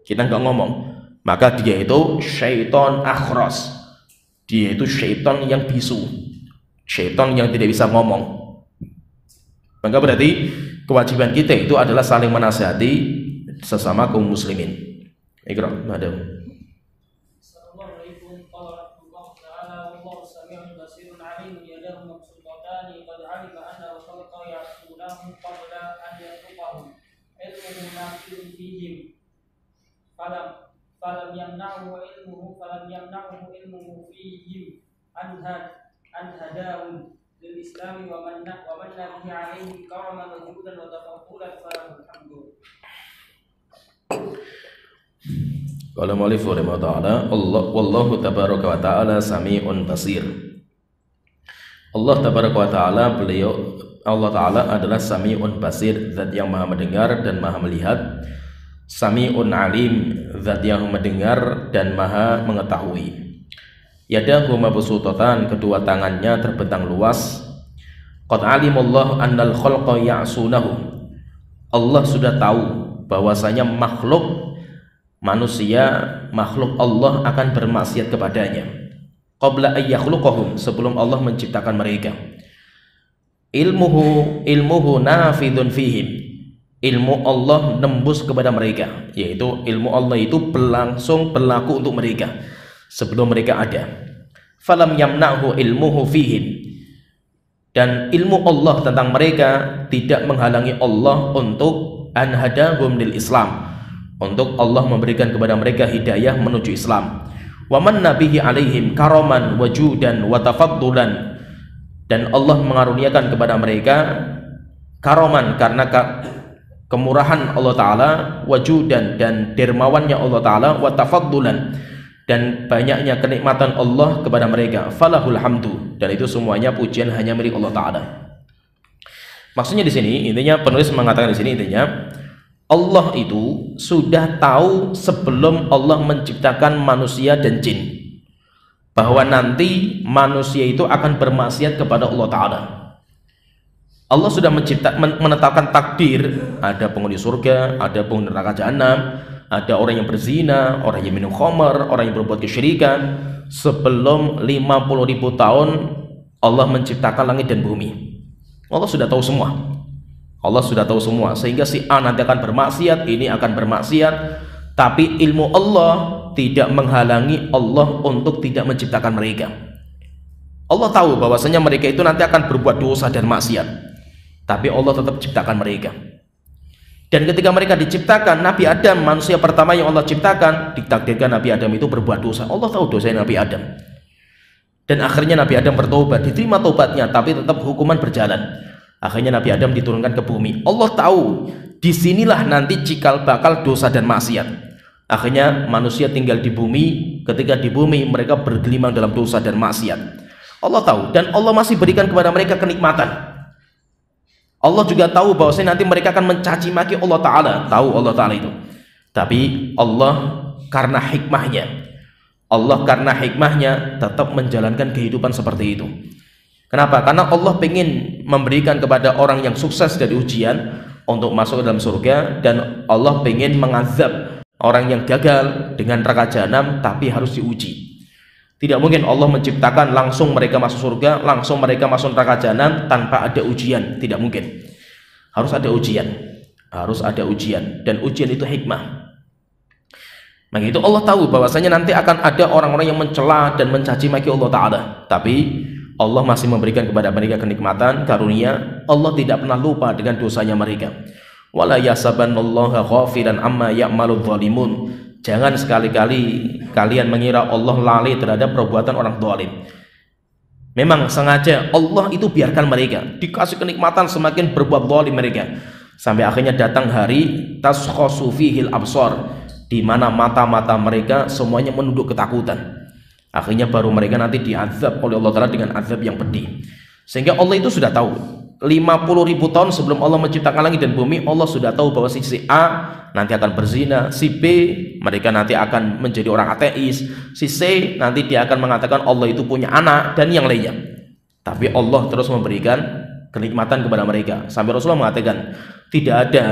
kita nggak ngomong, maka dia itu syaiton akhras. Dia itu syaiton yang bisu, syaiton yang tidak bisa ngomong. Maka berarti kewajiban kita itu adalah saling menasihati sesama kaum muslimin. Ikram, madam. Falam yamna'u ilmuhu fihim an hadahum lil Islam wa manna bihi alayhi karaman wa judan wa tafaddulan falahu alhamdu. Qala mu'allif rahimahullah ta'ala, wallahu tabaraka wa ta'ala sami'un basir. Allah tabaraka wa taala, Allah taala adalah Sami'un Basir, zat yang maha mendengar dan maha melihat. Sami'un Alim, zat yang mendengar dan maha mengetahui. Yadahu mabsutatan, kedua tangannya terbentang luas. Qad alimallahu annal khalqa ya'sunahu, Allah sudah tahu bahwasanya makhluk manusia, makhluk Allah akan bermaksiat kepadanya. Qabla ayyakhluqahum, sebelum Allah menciptakan mereka. Ilmuhu nafidun fihim, ilmu Allah nembus kepada mereka, yaitu ilmu Allah itu berlangsung berlaku untuk mereka sebelum mereka ada. Falam yamna'hu ilmuhu fihim, dan ilmu Allah tentang mereka tidak menghalangi Allah untuk anhadahum lil Islam, untuk Allah memberikan kepada mereka hidayah menuju Islam. Wa man nabihi alaihim karaman wajudan wa tafaddulan, dan Allah mengaruniakan kepada mereka karoman, karena kemurahan Allah Ta'ala, wajudan, dan dermawannya Allah Ta'ala, wa tafaddulan, dan banyaknya kenikmatan Allah kepada mereka. Falahul hamdu, dan itu semuanya pujian hanya milik Allah Ta'ala. Maksudnya di sini, intinya penulis mengatakan di sini, intinya Allah itu sudah tahu sebelum Allah menciptakan manusia dan jin bahwa nanti manusia itu akan bermaksiat kepada Allah Ta'ala. Allah sudah menetapkan takdir, ada penghuni surga, ada penghuni neraka jahanam, ada orang yang berzina, orang yang minum khamar, orang yang berbuat kesyirikan. Sebelum 50.000 tahun Allah menciptakan langit dan bumi, Allah sudah tahu semua. Allah sudah tahu semua, sehingga si A nanti akan bermaksiat, ini akan bermaksiat, tapi ilmu Allah tidak menghalangi Allah untuk tidak menciptakan mereka. Allah tahu bahwasanya mereka itu nanti akan berbuat dosa dan maksiat, tapi Allah tetap ciptakan mereka. Dan ketika mereka diciptakan, Nabi Adam, manusia pertama yang Allah ciptakan, ditakdirkan Nabi Adam itu berbuat dosa. Allah tahu dosa Nabi Adam, dan akhirnya Nabi Adam bertobat, diterima tobatnya, tapi tetap hukuman berjalan. Akhirnya Nabi Adam diturunkan ke bumi. Allah tahu disinilah nanti cikal bakal dosa dan maksiat. Akhirnya manusia tinggal di bumi. Ketika di bumi mereka bergelimang dalam dosa dan maksiat. Allah tahu, dan Allah masih berikan kepada mereka kenikmatan. Allah juga tahu bahwasanya nanti mereka akan mencaci maki Allah Ta'ala. Tahu Allah Ta'ala itu. Tapi Allah karena hikmahnya tetap menjalankan kehidupan seperti itu. Kenapa? Karena Allah ingin memberikan kepada orang yang sukses dari ujian untuk masuk ke dalam surga, dan Allah ingin mengazab orang yang gagal dengan neraka jahanam tapi harus diuji. Tidak mungkin Allah menciptakan langsung mereka masuk surga, langsung mereka masuk neraka jahanam tanpa ada ujian. Tidak mungkin. Harus ada ujian. Harus ada ujian, dan ujian itu hikmah. Maka itu Allah tahu bahwasanya nanti akan ada orang-orang yang mencela dan mencaci maki Allah Ta'ala, tapi Allah masih memberikan kepada mereka kenikmatan, karunia. Allah tidak pernah lupa dengan dosanya mereka. Wala yasabannallaha ghafiran amma ya'maludz zalimun. Jangan sekali-kali kalian mengira Allah lalai terhadap perbuatan orang zalim. Memang sengaja Allah itu biarkan mereka dikasih kenikmatan, semakin berbuat zalim mereka, sampai akhirnya datang hari taskhasu fihil absar, di mana mata-mata mereka semuanya menunduk ketakutan. Akhirnya baru mereka nanti diazab oleh Allah Ta'ala dengan azab yang pedih. Sehingga Allah itu sudah tahu 50.000 tahun sebelum Allah menciptakan langit dan bumi, Allah sudah tahu bahwa si A nanti akan berzina, si B mereka nanti akan menjadi orang ateis, si C nanti dia akan mengatakan Allah itu punya anak, dan yang lainnya. Tapi Allah terus memberikan kenikmatan kepada mereka, sampai Rasulullah mengatakan tidak ada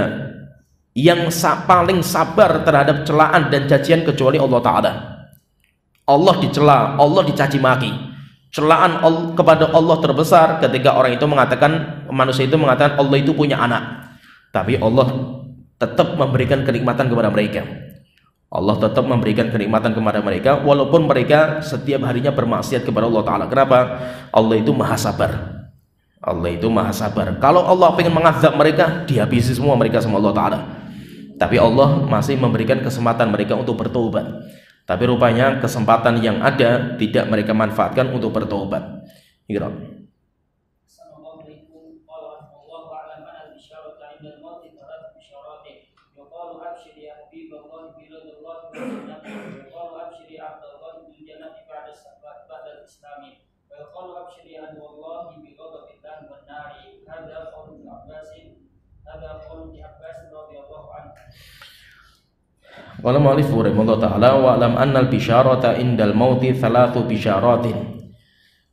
yang paling sabar terhadap celaan dan cacian kecuali Allah Ta'ala. Allah dicela, Allah dicaci maki. Celaan kepada Allah terbesar ketika orang itu mengatakan, manusia itu mengatakan Allah itu punya anak. Tapi Allah tetap memberikan kenikmatan kepada mereka. Allah tetap memberikan kenikmatan kepada mereka walaupun mereka setiap harinya bermaksiat kepada Allah Ta'ala. Kenapa? Allah itu maha sabar. Allah itu maha sabar. Kalau Allah ingin mengazab mereka, dihabisi semua mereka sama Allah Ta'ala. Tapi Allah masih memberikan kesempatan mereka untuk bertobat. Tapi rupanya kesempatan yang ada tidak mereka manfaatkan untuk bertobat. Gitu. Assalamualaikum warahmatullahi wabarakatuh. فيقال أبشر يا عدو الله بغضب الله والنار. هذا قول ابن عباس رضي الله عنه. Qala mu'allif rahimahullah ta'ala wa alam annal bisyarata indal mauti thalathu bisyaratin.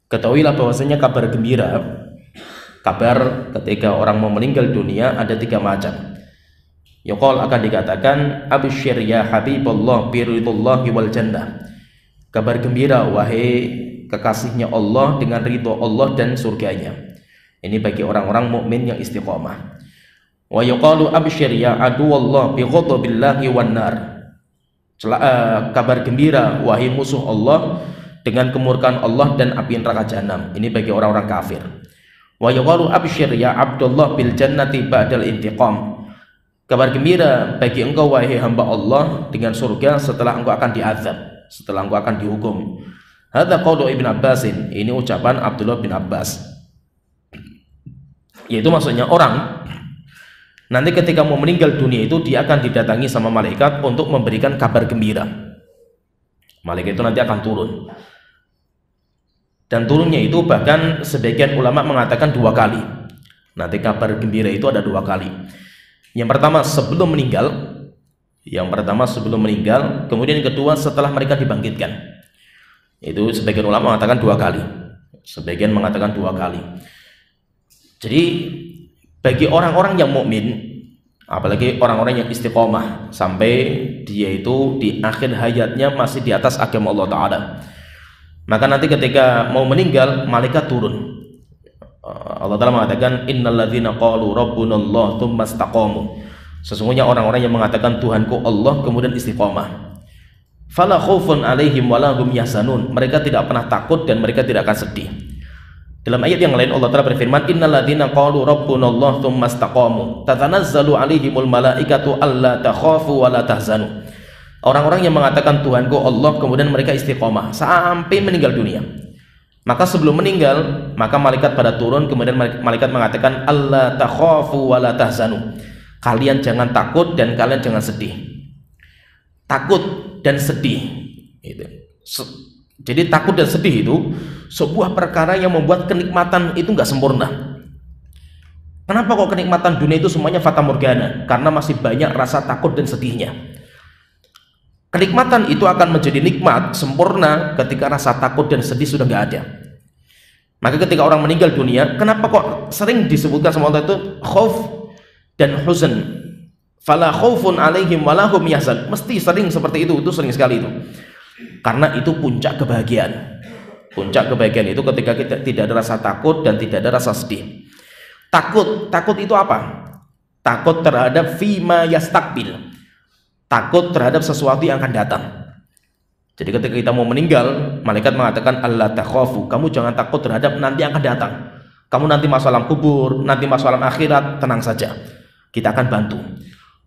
Ketahuilah bahwasanya kabar gembira, kabar ketika orang mau meninggal dunia ada 3 macam. Yuqal akan dikatakan absyir ya habiballah biridullah wal jannah. Kabar gembira wahai kekasihnya Allah dengan ridho Allah dan surganya. Ini bagi orang-orang mukmin yang istiqomah. Wa yuqalu absyir ya aduwallah bi ghadabillahi wan nar. Kabar gembira wahai musuh Allah dengan kemurkaan Allah dan api neraka jahanam. Ini bagi orang-orang kafir. Wa yuqalu absyir ya abdullah bil jannati ba'dal intiqam. Kabar gembira bagi engkau wahai hamba Allah dengan surga setelah engkau akan diazab, setelah engkau akan dihukum. Hadza qaulu Ibn Abbas. Ini ucapan Abdullah bin Abbas. Yaitu maksudnya orang nanti ketika mau meninggal dunia itu dia akan didatangi sama malaikat untuk memberikan kabar gembira. Malaikat itu nanti akan turun. Dan turunnya itu bahkan sebagian ulama mengatakan 2 kali. Nanti kabar gembira itu ada 2 kali. Yang pertama sebelum meninggal, kemudian yang kedua setelah mereka dibangkitkan. Itu sebagian ulama mengatakan 2 kali. Sebagian mengatakan 2 kali. Jadi bagi orang-orang yang mukmin, apalagi orang-orang yang istiqomah sampai dia itu di akhir hayatnya masih di atas agama Allah Ta'ala, maka nanti ketika mau meninggal malaikat turun. Allah Ta'ala mengatakan innalladzina qalu rabbunallah tsumma istaqamu. Sesungguhnya orang-orang yang mengatakan Tuhanku Allah kemudian istiqomah. Fala khaufun alaihim wala hum yahzanun. Mereka tidak pernah takut dan mereka tidak akan sedih. Dalam ayat yang lain Allah Ta'ala berfirman innalladzina qalu rabbunallah tsumma istaqamu tatanazzalu alaihimul malaikatu alla takhafu wala tahzanu. Orang-orang yang mengatakan Tuhanku Allah kemudian mereka istiqomah sampai meninggal dunia. Maka sebelum meninggal, maka malaikat pada turun, kemudian malaikat mengatakan alla takhafu wala tahzanu. Kalian jangan takut dan kalian jangan sedih. Takut dan sedih itu. Jadi takut dan sedih itu sebuah perkara yang membuat kenikmatan itu enggak sempurna. Kenapa kok kenikmatan dunia itu semuanya fata morgana? Karena masih banyak rasa takut dan sedihnya. Kenikmatan itu akan menjadi nikmat sempurna ketika rasa takut dan sedih sudah nggak ada. Maka ketika orang meninggal dunia, kenapa kok sering disebutkan sama Allah itu khauf dan huzn? Fala khaufun alaihim wala hum yahzan. Mesti sering seperti itu sering sekali itu. Karena itu puncak kebahagiaan. Puncak kebahagiaan itu ketika kita tidak ada rasa takut dan tidak ada rasa sedih. Takut itu apa? Takut terhadap fima yastakbil. Takut terhadap sesuatu yang akan datang. Jadi ketika kita mau meninggal, malaikat mengatakan alla takhafu, kamu jangan takut terhadap nanti akan datang. Kamu nanti masuk alam kubur, nanti masuk alam akhirat, tenang saja. Kita akan bantu.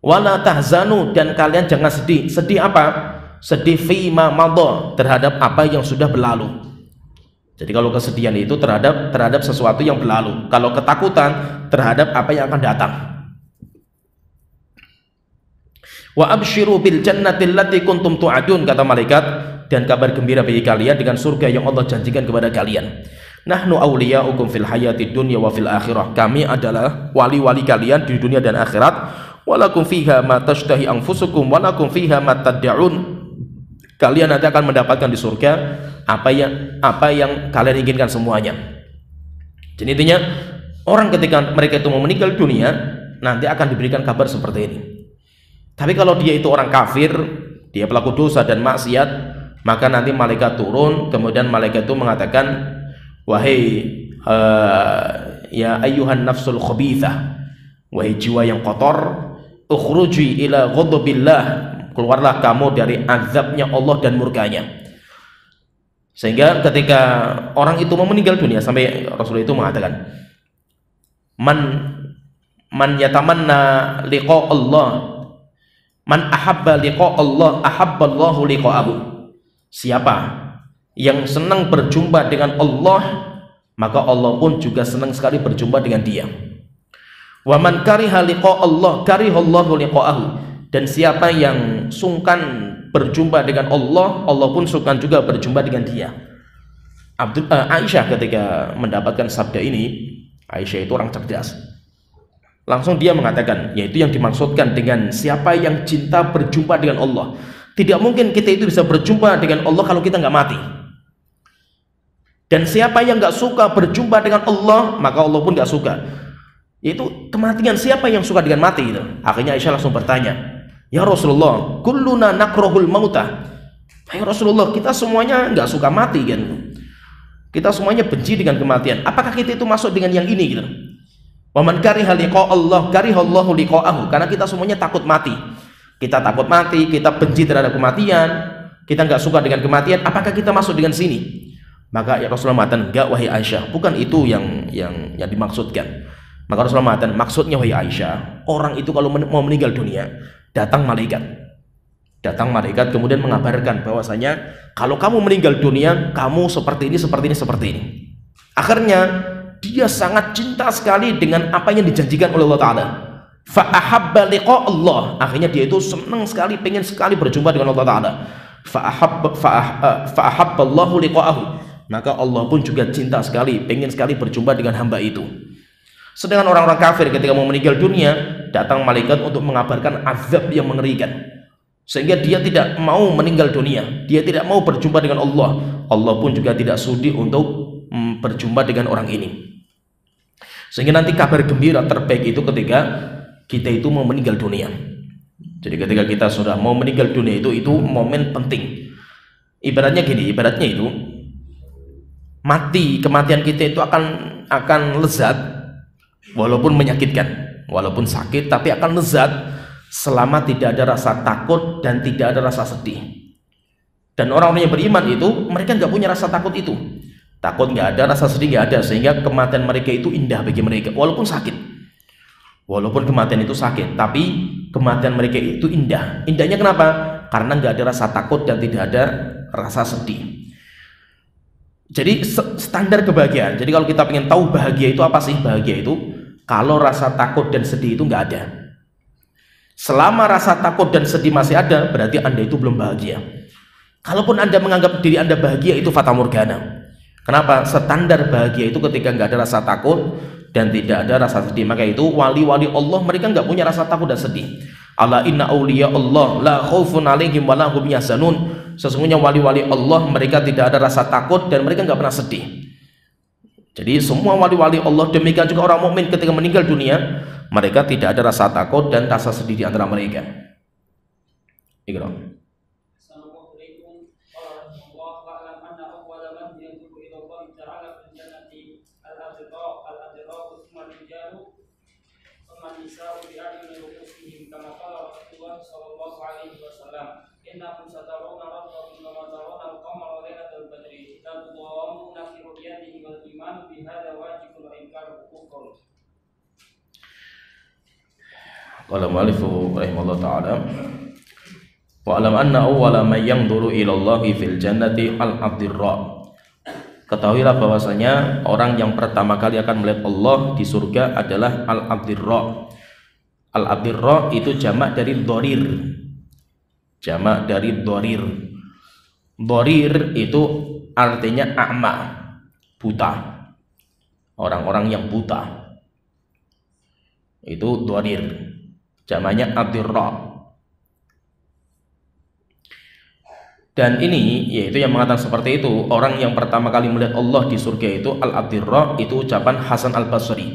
Wala tahzanu, dan kalian jangan sedih. Sedih apa? Sedih fima madha, terhadap apa yang sudah berlalu. Jadi kalau kesedihan itu terhadap sesuatu yang berlalu. Kalau ketakutan terhadap apa yang akan datang. Wa absyiru bil jannati allati kuntum tu'adun, kata malaikat, dan kabar gembira bagi kalian dengan surga yang Allah janjikan kepada kalian. Nahnu awliya'ukum fil hayati dunya wa fil akhirah. Kami adalah wali-wali kalian di dunia dan akhirat. Walakum fiha ma tashtahi anfusukum walakum fiha ma tad'un. Kalian nanti akan mendapatkan di surga apa yang kalian inginkan semuanya. Jadi intinya orang ketika mereka itu mau meninggal dunia nanti akan diberikan kabar seperti ini. Tapi kalau dia itu orang kafir, dia pelaku dosa dan maksiat, maka nanti malaikat turun, kemudian malaikat itu mengatakan, wahai ya ayyuhan nafsul khabithah, wahai jiwa yang kotor, ukhruji ila ghadabillah, keluarlah kamu dari azabnya Allah dan murkanya. Sehingga ketika orang itu mau meninggal dunia, sampai Rasulullah itu mengatakan, man yatamanna liqa Allah, man ahabba liqa Allah ahabballahu liqa'ahu. Siapa yang senang berjumpa dengan Allah, maka Allah pun juga senang sekali berjumpa dengan dia. Wa man kariha liqa Allah karihallahu liqa'ahu. Dan siapa yang sungkan berjumpa dengan Allah, Allah pun sungkan juga berjumpa dengan dia. Aisyah ketika mendapatkan sabda ini, Aisyah itu orang cerdas. Langsung dia mengatakan, yaitu yang dimaksudkan dengan siapa yang cinta berjumpa dengan Allah. Tidak mungkin kita itu bisa berjumpa dengan Allah kalau kita nggak mati. Dan siapa yang nggak suka berjumpa dengan Allah, maka Allah pun nggak suka. Yaitu kematian. Siapa yang suka dengan mati itu? Akhirnya Aisyah langsung bertanya, ya Rasulullah, kulluna nakrohul mautah. Ya Rasulullah, kita semuanya nggak suka mati kan? Kita semuanya benci dengan kematian. Apakah kita itu masuk dengan yang ini gitu? Wa man kariha liqa Allah karihallahu liqa'ahu. Karena kita semuanya takut mati. Kita takut mati, kita benci terhadap kematian, kita nggak suka dengan kematian. Apakah kita masuk dengan sini? Maka ya Rasulullah mengatakan, enggak wahai Aisyah, bukan itu yang dimaksudkan. Maka Rasulullah mengatakan, maksudnya wahai Aisyah, orang itu kalau mau meninggal dunia, datang malaikat kemudian mengabarkan bahwasanya kalau kamu meninggal dunia, kamu seperti ini, seperti ini, seperti ini. Akhirnya dia sangat cinta sekali dengan apa yang dijanjikan oleh Allah Ta'ala. Fa'ahabba liqa Allah. Akhirnya dia itu senang sekali, pengen sekali berjumpa dengan Allah Ta'ala. Fa'ahabba Allahu liqa'ahu. Maka Allah pun juga cinta sekali, pengen sekali berjumpa dengan hamba itu. Sedangkan orang-orang kafir ketika mau meninggal dunia, datang malaikat untuk mengabarkan azab yang mengerikan. Sehingga dia tidak mau meninggal dunia, dia tidak mau berjumpa dengan Allah. Allah pun juga tidak sudi untuk berjumpa dengan orang ini. Sehingga nanti kabar gembira terbaik itu ketika kita itu mau meninggal dunia. Jadi ketika kita sudah mau meninggal dunia itu momen penting. Ibaratnya gini, ibaratnya itu kematian kita itu akan lezat walaupun menyakitkan, walaupun sakit, tapi akan lezat selama tidak ada rasa takut dan tidak ada rasa sedih. Dan orang-orang yang beriman itu mereka nggak punya rasa takut itu, takut nggak ada, rasa sedih nggak ada, sehingga kematian mereka itu indah bagi mereka walaupun sakit. Walaupun kematian itu sakit, tapi kematian mereka itu indah. Indahnya kenapa? Karena nggak ada rasa takut dan tidak ada rasa sedih. Jadi standar kebahagiaan. Jadi kalau kita ingin tahu bahagia itu apa sih? Bahagia itu kalau rasa takut dan sedih itu nggak ada. Selama rasa takut dan sedih masih ada, berarti Anda itu belum bahagia. Kalaupun Anda menganggap diri Anda bahagia, itu fata morgana. Kenapa? Standar bahagia itu ketika nggak ada rasa takut dan tidak ada rasa sedih. Maka itu wali-wali Allah mereka nggak punya rasa takut dan sedih. Ala inna awliya Allah la khaufun alaihim wa la hum yahzanun. Sesungguhnya wali-wali Allah mereka tidak ada rasa takut dan mereka nggak pernah sedih. Jadi semua wali-wali Allah, demikian juga orang mukmin ketika meninggal dunia, mereka tidak ada rasa takut dan rasa sedih di antara mereka. Ikram. Innakum satarawna rabbakum kama tarawna al-qamara lailatal badri la tudamuna fi ru'yatihi wal iman bi hadha wajibun wa inkar kufur. Qala mu'allifu rahimahullah ta'ala, wa alam anna awwala man yanzuru ila Allahi fil jannati al-abdirra. Ketahuilah bahwasanya orang yang pertama kali akan melihat Allah di surga adalah al-abdirra. Al-abdirra itu jamak dari dharir. Jamak dari dharir. Dharir itu artinya a'ma, buta. Orang-orang yang buta. Itu dharir. Jamaknya abdirra. Dan ini yaitu yang mengatakan seperti itu, orang yang pertama kali melihat Allah di surga itu al-abdirra, itu ucapan Hasan al-Basri.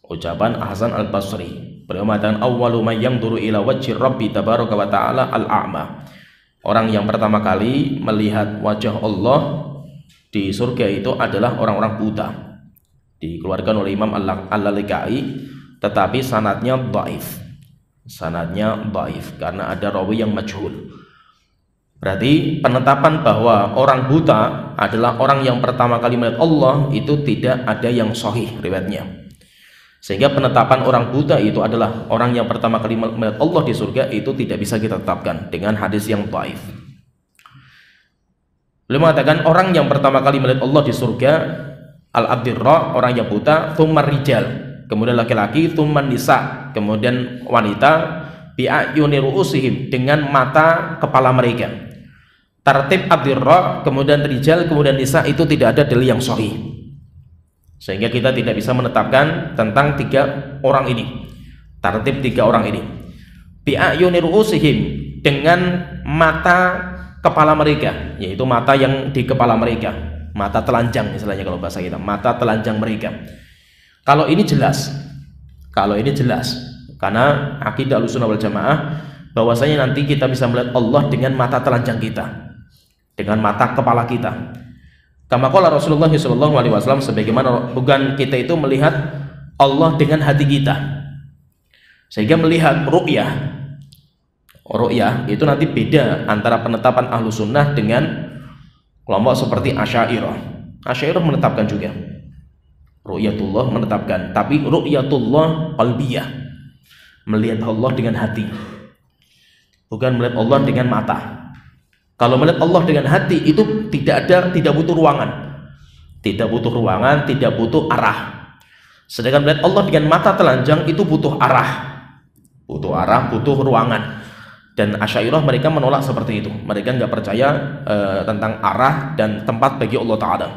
Ucapan Hasan al-Basri. Beliau mengatakan awwalu man yanzuru ila wajhi rabbi tabaraka wa ta'ala al-a'ma. Orang yang pertama kali melihat wajah Allah di surga itu adalah orang-orang buta. Dikeluarkan oleh Imam Al-Lalikai, tetapi sanadnya dhaif. Sanadnya dhaif karena ada rawi yang majhul. Berarti penetapan bahwa orang buta adalah orang yang pertama kali melihat Allah itu tidak ada yang sahih riwayatnya. Sehingga penetapan orang buta itu adalah orang yang pertama kali melihat Allah di surga itu tidak bisa kita tetapkan dengan hadis yang dhaif. Beliau mengatakan orang yang pertama kali melihat Allah di surga al-abdirra, orang yang buta, tsumma rijal, kemudian laki-laki, tsumma nisa, kemudian wanita, bi ayuni ru'usihim, dengan mata kepala mereka. Tartib ad-dirra, kemudian rijal, kemudian nisa itu tidak ada dalil yang sahih. Sehingga kita tidak bisa menetapkan tentang 3 orang ini. Tartib 3 orang ini. Bi ayuni ru'usihim, dengan mata kepala mereka, yaitu mata yang di kepala mereka, mata telanjang istilahnya kalau bahasa kita, mata telanjang mereka. Kalau ini jelas, karena akidah Ahlussunnah wal Jamaah bahwasanya nanti kita bisa melihat Allah dengan mata telanjang kita, dengan mata kepala kita. Kama qala Rasulullah sallallahu alaihi wasallam, sebagaimana bukan kita itu melihat Allah dengan hati kita. Sehingga melihat ru'yah itu nanti beda antara penetapan Ahlussunnah dengan kelompok seperti Asy'ariyah. Asy'ariyah menetapkan juga ru'yatullah, menetapkan, tapi ru'yatullah qalbiyah, melihat Allah dengan hati, bukan melihat Allah dengan mata. Kalau melihat Allah dengan hati itu tidak butuh ruangan, tidak butuh arah. Sedangkan melihat Allah dengan mata telanjang itu butuh arah, butuh ruangan. Dan Asy'ariyah mereka menolak seperti itu. Mereka nggak percaya tentang arah dan tempat bagi Allah Ta'ala.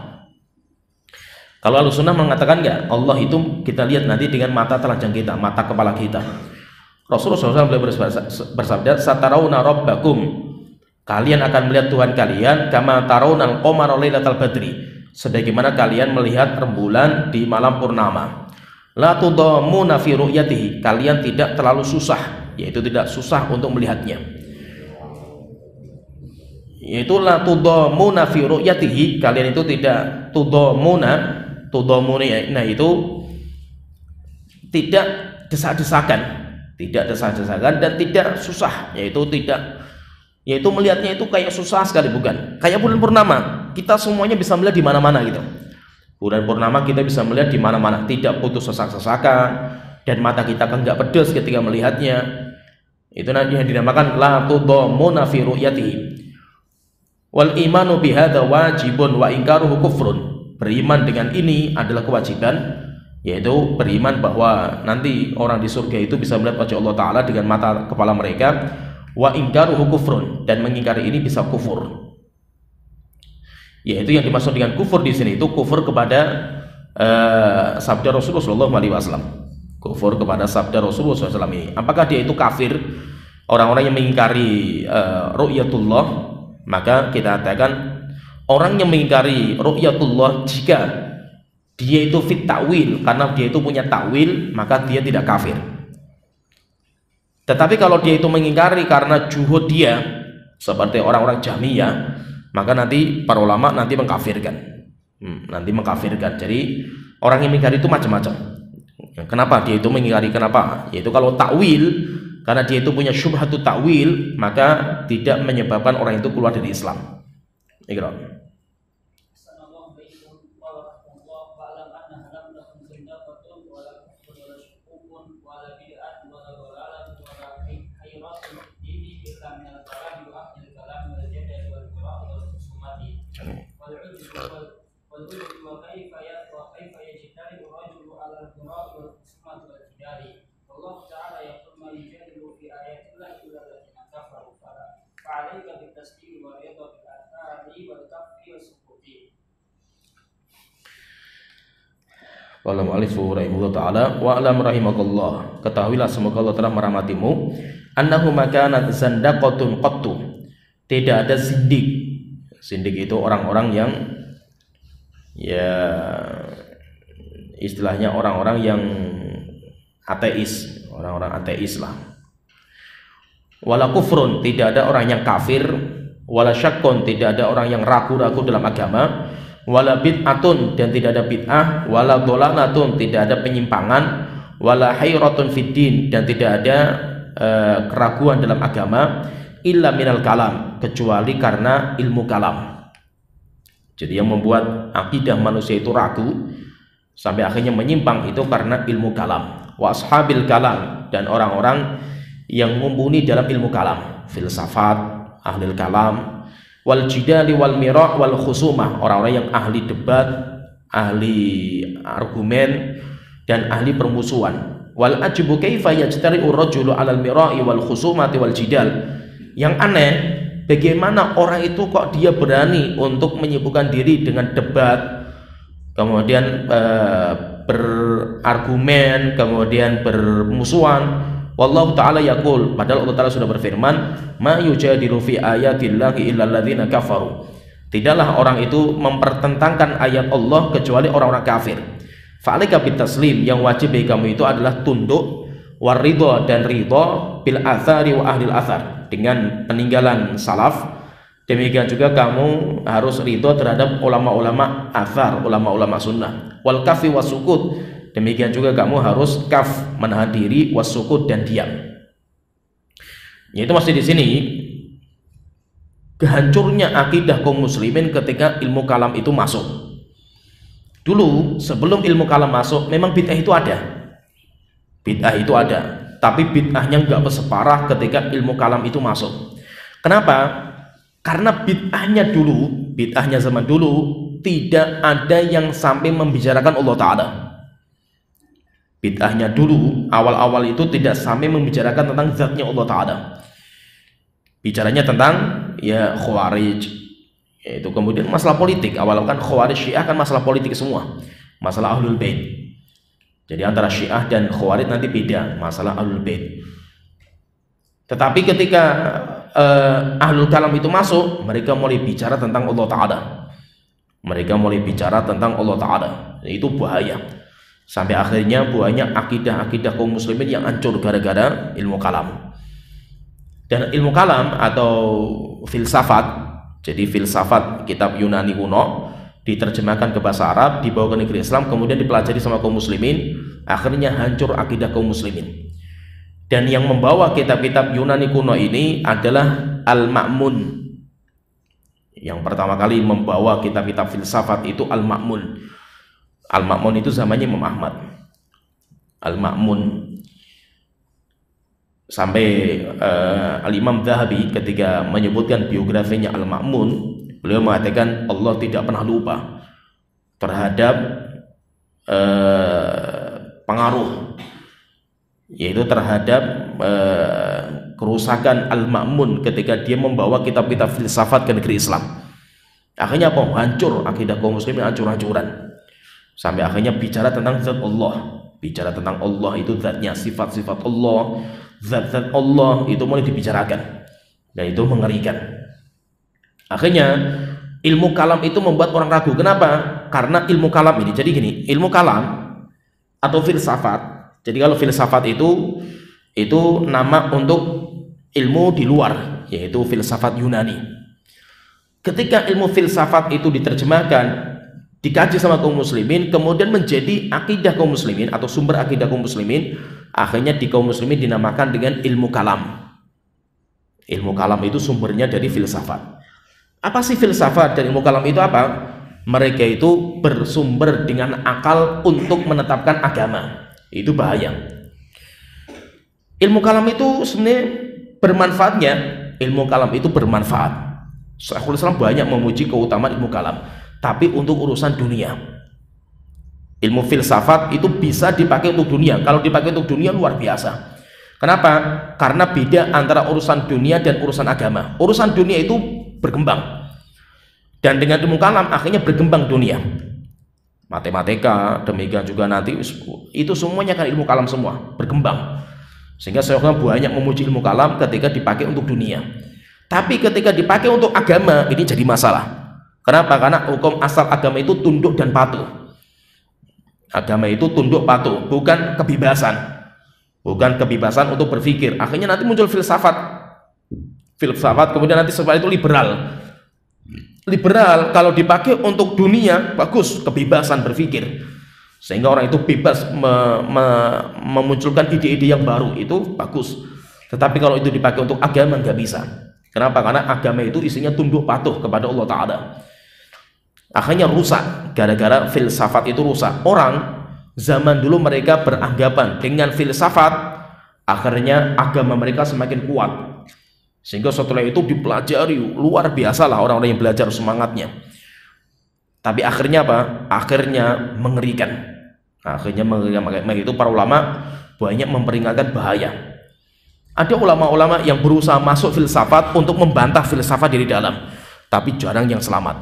Kalau Ahlussunnah mengatakan nggak, Allah itu kita lihat nanti dengan mata telanjang kita, mata kepala kita. Rasulullah SAW beliau bersabda, "Satarawna rabbakum," kalian akan melihat Tuhan kalian, "kama tarawnal qamara lailatal badri," sebagaimana kalian melihat rembulan di malam purnama. "La tudamuna fi ru'yatihi," kalian tidak terlalu susah, yaitu tidak susah untuk melihatnya. Yaitu la tudamuna fi ru'yatihi, kalian itu tidak tudamuna, nah itu tidak desak-desakan, dan tidak susah, yaitu melihatnya itu kayak susah sekali, bukan. Kayak bulan purnama, kita semuanya bisa melihat di mana-mana gitu. Bulan purnama kita bisa melihat di mana-mana, tidak putus sesak-sesakan, dan mata kita kan nggak pedas ketika melihatnya. Itu nanti yang dinamakan la tudamuna fi ru'yatihi. Wal imanu bihadza wajibun wa ingkaruhu kufrun. Beriman dengan ini adalah kewajiban, yaitu beriman bahwa nanti orang di surga itu bisa melihat wajah Allah Ta'ala dengan mata kepala mereka. Wa ingkaruhu kufrun, dan mengingkari ini bisa kufur. Yaitu yang dimaksud dengan kufur di sini itu kufur kepada sabda Rasulullah SAW. Kufur kepada sabda Rasulullah SAW ini. Apakah dia itu kafir? Orang-orang yang mengingkari ru'yatullah, maka kita katakan orang yang mengingkari ru'yatullah, jika dia itu fit ta'wil, karena dia itu punya ta'wil, maka dia tidak kafir. Tetapi kalau dia itu mengingkari karena juhud dia, seperti orang-orang Jahmiyah, maka nanti para ulama nanti mengkafirkan. Jadi orang yang mengingkari itu macam-macam. Kenapa dia itu mengingkari? Kenapa? Yaitu kalau takwil, karena dia itu punya syubhatut takwil, maka tidak menyebabkan orang itu keluar dari Islam. Ikram. Qala mu'allifu rahimahullah ta'ala wa alam rahimakallah, ketahuilah semoga Allah telah merahmatimu, annahu makanat zandaqatun qattu, tidak ada zindik. Zindik itu orang-orang yang ya istilahnya orang-orang yang ateis, orang-orang ateis lah. Wala kufrun, tidak ada orang yang kafir. Wala syakkun, tidak ada orang yang ragu-ragu dalam agama. Wala bid'atun, dan tidak ada bid'ah. Wala dhalalatun, tidak ada penyimpangan. Wala hayratun fid din, dan tidak ada keraguan dalam agama. Illa minal kalam, kecuali karena ilmu kalam. Jadi yang membuat akidah manusia itu ragu sampai akhirnya menyimpang itu karena ilmu kalam. Wa ashabil kalam, dan orang-orang yang mumpuni dalam ilmu kalam, filsafat, ahli kalam, wal jidali wal mira' wal khusumah, orang-orang yang ahli debat, ahli argumen, dan ahli permusuhan. Wal ajibu kaifa yajtari'u rajulu 'alal mira'i wal khusumati wal jidal. Yang aneh, bagaimana orang itu kok dia berani untuk menyibukkan diri dengan debat, kemudian berargumen, kemudian bermusuhan. Wallahu ta'ala yaqul, padahal Allah Ta'ala sudah berfirman, ma yujadilu fi ayatillahi illa alladzina kafaru. Tidaklah orang itu mempertentangkan ayat Allah kecuali orang-orang kafir. Fa'alika bitaslim, yang wajib bagi kamu itu adalah tunduk, waridho, dan ridho bil athari wa ahlil athar, dengan peninggalan salaf. Demikian juga kamu harus ridho terhadap ulama-ulama athar, ulama-ulama sunnah. Wal kafi wasukut, demikian juga kamu harus kaf, menahan diri, wasukut, dan diam. Itu masih di sini kehancurnya akidah kaum muslimin ketika ilmu kalam itu masuk. Dulu sebelum ilmu kalam masuk memang bid'ah itu ada, tapi bid'ahnya nggak separah ketika ilmu kalam itu masuk. Kenapa? Karena bid'ahnya zaman dulu tidak ada yang sampai membicarakan Allah Ta'ala. Bid'ahnya dulu awal-awal itu tidak sampai membicarakan tentang zatnya Allah Ta'ala. Bicaranya tentang ya Khawarij, yaitu kemudian masalah politik. Awal kan Khawarij Syiah kan masalah politik semua, masalah Ahlul Bait. Jadi antara Syiah dan Khawarij nanti beda, masalah Ahlul Bait. Tetapi ketika Ahlul Kalam itu masuk, mereka mulai bicara tentang Allah Ta'ala. Itu bahaya. Sampai akhirnya banyak akidah-akidah kaum muslimin yang hancur gara-gara ilmu kalam. Dan ilmu kalam atau filsafat, jadi filsafat kitab Yunani kuno diterjemahkan ke bahasa Arab, dibawa ke negeri Islam, kemudian dipelajari sama kaum muslimin, akhirnya hancur akidah kaum muslimin. Dan yang membawa kitab-kitab Yunani kuno ini adalah Al-Ma'mun. Yang pertama kali membawa kitab-kitab filsafat itu Al-Ma'mun. Al-Ma'mun itu zamannya Imam Ahmad. Al-Ma'mun. Sampai Al-Imam Dhahabi ketika menyebutkan biografinya Al-Ma'mun, beliau mengatakan Allah tidak pernah lupa terhadap pengaruh, yaitu terhadap kerusakan Al-Ma'mun ketika dia membawa kitab-kitab filsafat ke negeri Islam. Akhirnya apa? Hancur akidah kaum muslimin, hancur-hancuran. Sampai akhirnya bicara tentang zat Allah. Bicara tentang Allah itu zatnya, sifat-sifat Allah, zat-zat Allah itu mulai dibicarakan. Dan itu mengerikan. Akhirnya ilmu kalam itu membuat orang ragu. Kenapa? Karena ilmu kalam ini, jadi gini, ilmu kalam atau filsafat. Jadi kalau filsafat itu nama untuk ilmu di luar, yaitu filsafat Yunani. Ketika ilmu filsafat itu diterjemahkan, dikaji sama kaum muslimin, kemudian menjadi akidah kaum muslimin atau sumber akidah kaum muslimin, akhirnya di kaum muslimin dinamakan dengan ilmu kalam. Ilmu kalam itu sumbernya dari filsafat. Apa sih filsafat dan ilmu kalam itu apa? Mereka itu bersumber dengan akal untuk menetapkan agama. Itu bahaya. Ilmu kalam itu sebenarnya bermanfaatnya. Ilmu kalam itu bermanfaat. Syekhul Islam banyak memuji keutamaan ilmu kalam, tapi untuk urusan dunia. Ilmu filsafat itu bisa dipakai untuk dunia. Kalau dipakai untuk dunia luar biasa. Kenapa? Karena beda antara urusan dunia dan urusan agama. Urusan dunia itu berkembang, dan dengan ilmu kalam akhirnya berkembang dunia. Matematika, demikian juga nanti itu semuanya kan ilmu kalam semua, berkembang. Sehingga saya banyak memuji ilmu kalam ketika dipakai untuk dunia. Tapi ketika dipakai untuk agama, ini jadi masalah. Kenapa? Karena hukum asal agama itu tunduk dan patuh. Agama itu tunduk patuh, bukan kebebasan. Bukan kebebasan untuk berpikir. Akhirnya nanti muncul filsafat. Filsafat kemudian nanti setelah itu liberal. Liberal kalau dipakai untuk dunia bagus, kebebasan berpikir. Sehingga orang itu bebas memunculkan ide-ide yang baru, itu bagus. Tetapi kalau itu dipakai untuk agama nggak bisa. Kenapa? Karena agama itu isinya tunduk patuh kepada Allah Ta'ala. Akhirnya rusak, gara-gara filsafat itu rusak. Orang zaman dulu mereka beranggapan dengan filsafat, akhirnya agama mereka semakin kuat. Sehingga setelah itu dipelajari, luar biasa lah orang-orang yang belajar semangatnya. Tapi akhirnya apa? Akhirnya mengerikan. Akhirnya mengerikan. Itu para ulama banyak memperingatkan bahaya. Ada ulama-ulama yang berusaha masuk filsafat untuk membantah filsafat dari dalam, tapi jarang yang selamat.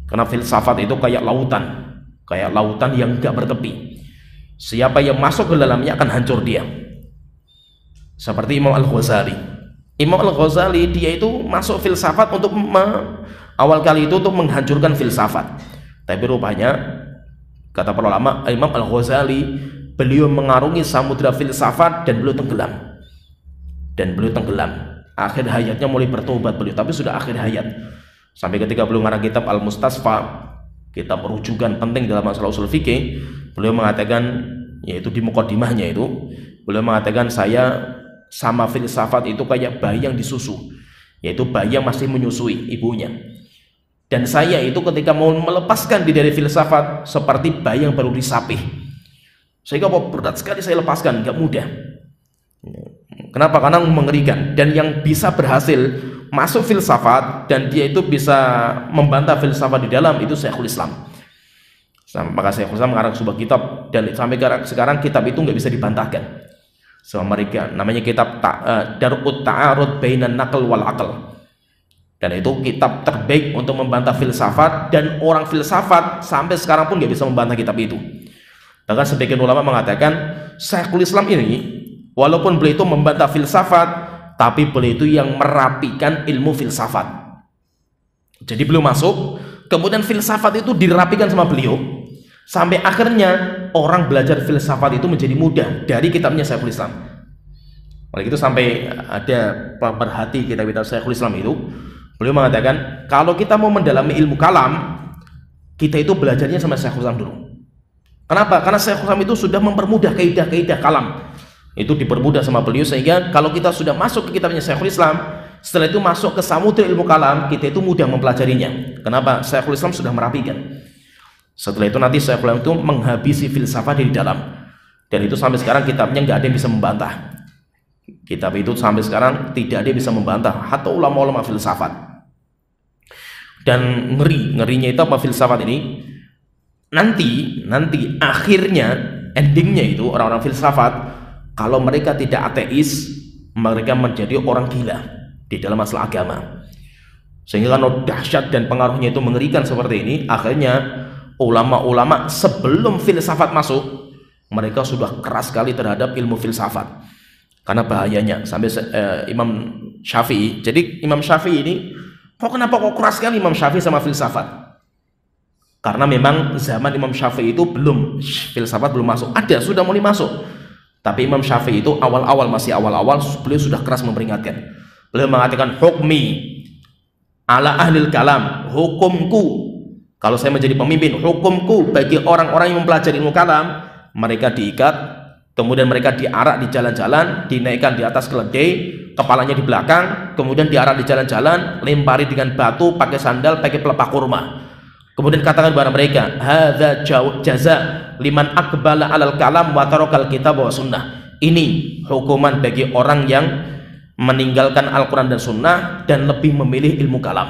Karena filsafat itu kayak lautan yang gak bertepi. Siapa yang masuk ke dalamnya akan hancur dia. Seperti Imam Al-Ghazali. Imam Al-Ghazali dia itu masuk filsafat untuk awal kali itu untuk menghancurkan filsafat. Tapi rupanya kata para ulama, Imam Al-Ghazali beliau mengarungi samudra filsafat dan beliau tenggelam. Akhir hayatnya mulai bertobat beliau, tapi sudah akhir hayat. Sampai ketika beliau mengarang kitab Al-Mustasfa, kitab rujukan penting dalam masalah usul fikih, beliau mengatakan, yaitu di muqaddimahnya itu, beliau mengatakan saya sama filsafat itu kayak bayi yang disusu, yaitu bayi yang masih menyusui ibunya. Dan saya itu ketika mau melepaskan diri dari filsafat seperti bayi yang baru disapih. Sehingga berat sekali saya lepaskan, gak mudah. Kenapa? Karena mengerikan. Dan yang bisa berhasil masuk filsafat dan dia itu bisa membantah filsafat di dalam itu Syekhul Islam. Maka Syekhul Islam mengarang sebuah kitab, dan sampai sekarang kitab itu nggak bisa dibantahkan sama mereka. Namanya kitab Dar'ut Ta'arud Bainan Naql wal Aql. Dan itu kitab terbaik untuk membantah filsafat, dan orang filsafat sampai sekarang pun nggak bisa membantah kitab itu. Bahkan sebagian ulama mengatakan Syekhul Islam ini walaupun beliau itu membantah filsafat, tapi beliau itu yang merapikan ilmu filsafat. Jadi beliau masuk, kemudian filsafat itu dirapikan sama beliau, sampai akhirnya orang belajar filsafat itu menjadi mudah dari kitabnya Syekhul Islam. Oleh itu sampai ada pemerhati kitab-kitab Syekhul Islam itu, beliau mengatakan kalau kita mau mendalami ilmu kalam, kita itu belajarnya sama Syekhul Islam dulu. Kenapa? Karena Syekhul Islam itu sudah mempermudah kaidah-kaidah kalam. Itu dipermudah sama beliau, sehingga kalau kita sudah masuk ke kitabnya Syekhul Islam, setelah itu masuk ke samudra ilmu kalam, kita itu mudah mempelajarinya. Kenapa? Syekhul Islam sudah merapikan. Setelah itu nanti Syekhul Islam itu menghabisi filsafat dari dalam, dan itu sampai sekarang kitabnya nggak ada yang bisa membantah. Kitab itu sampai sekarang tidak ada yang bisa membantah, hatta ulama-ulama filsafat. Dan ngerinya itu apa filsafat ini? Nanti akhirnya endingnya itu orang-orang filsafat, kalau mereka tidak ateis, mereka menjadi orang gila di dalam masalah agama. Sehingga kalau dahsyat dan pengaruhnya itu mengerikan seperti ini, akhirnya ulama-ulama sebelum filsafat masuk, mereka sudah keras sekali terhadap ilmu filsafat. Karena bahayanya sampai Imam Syafi'i. Jadi Imam Syafi'i ini kenapa kok keras sekali Imam Syafi'i sama filsafat? Karena memang zaman Imam Syafi'i itu filsafat belum masuk. Ada, sudah mulai masuk. Tapi Imam Syafi'i itu masih awal-awal beliau sudah keras memperingatkan. Beliau mengatakan hukmi ala ahlil kalam, hukumku kalau saya menjadi pemimpin, hukumku bagi orang-orang yang mempelajari ilmu kalam, mereka diikat, kemudian mereka diarak di jalan-jalan, dinaikkan di atas keledai, kepalanya di belakang, kemudian diarak di jalan-jalan, lempari dengan batu, pakai sandal, pakai pelepah kurma. Kemudian katakan kepada mereka, hadza jaza liman aqbala alal kalam wa tarakal kitab wa sunnah. Ini hukuman bagi orang yang meninggalkan Al-Quran dan Sunnah dan lebih memilih ilmu kalam.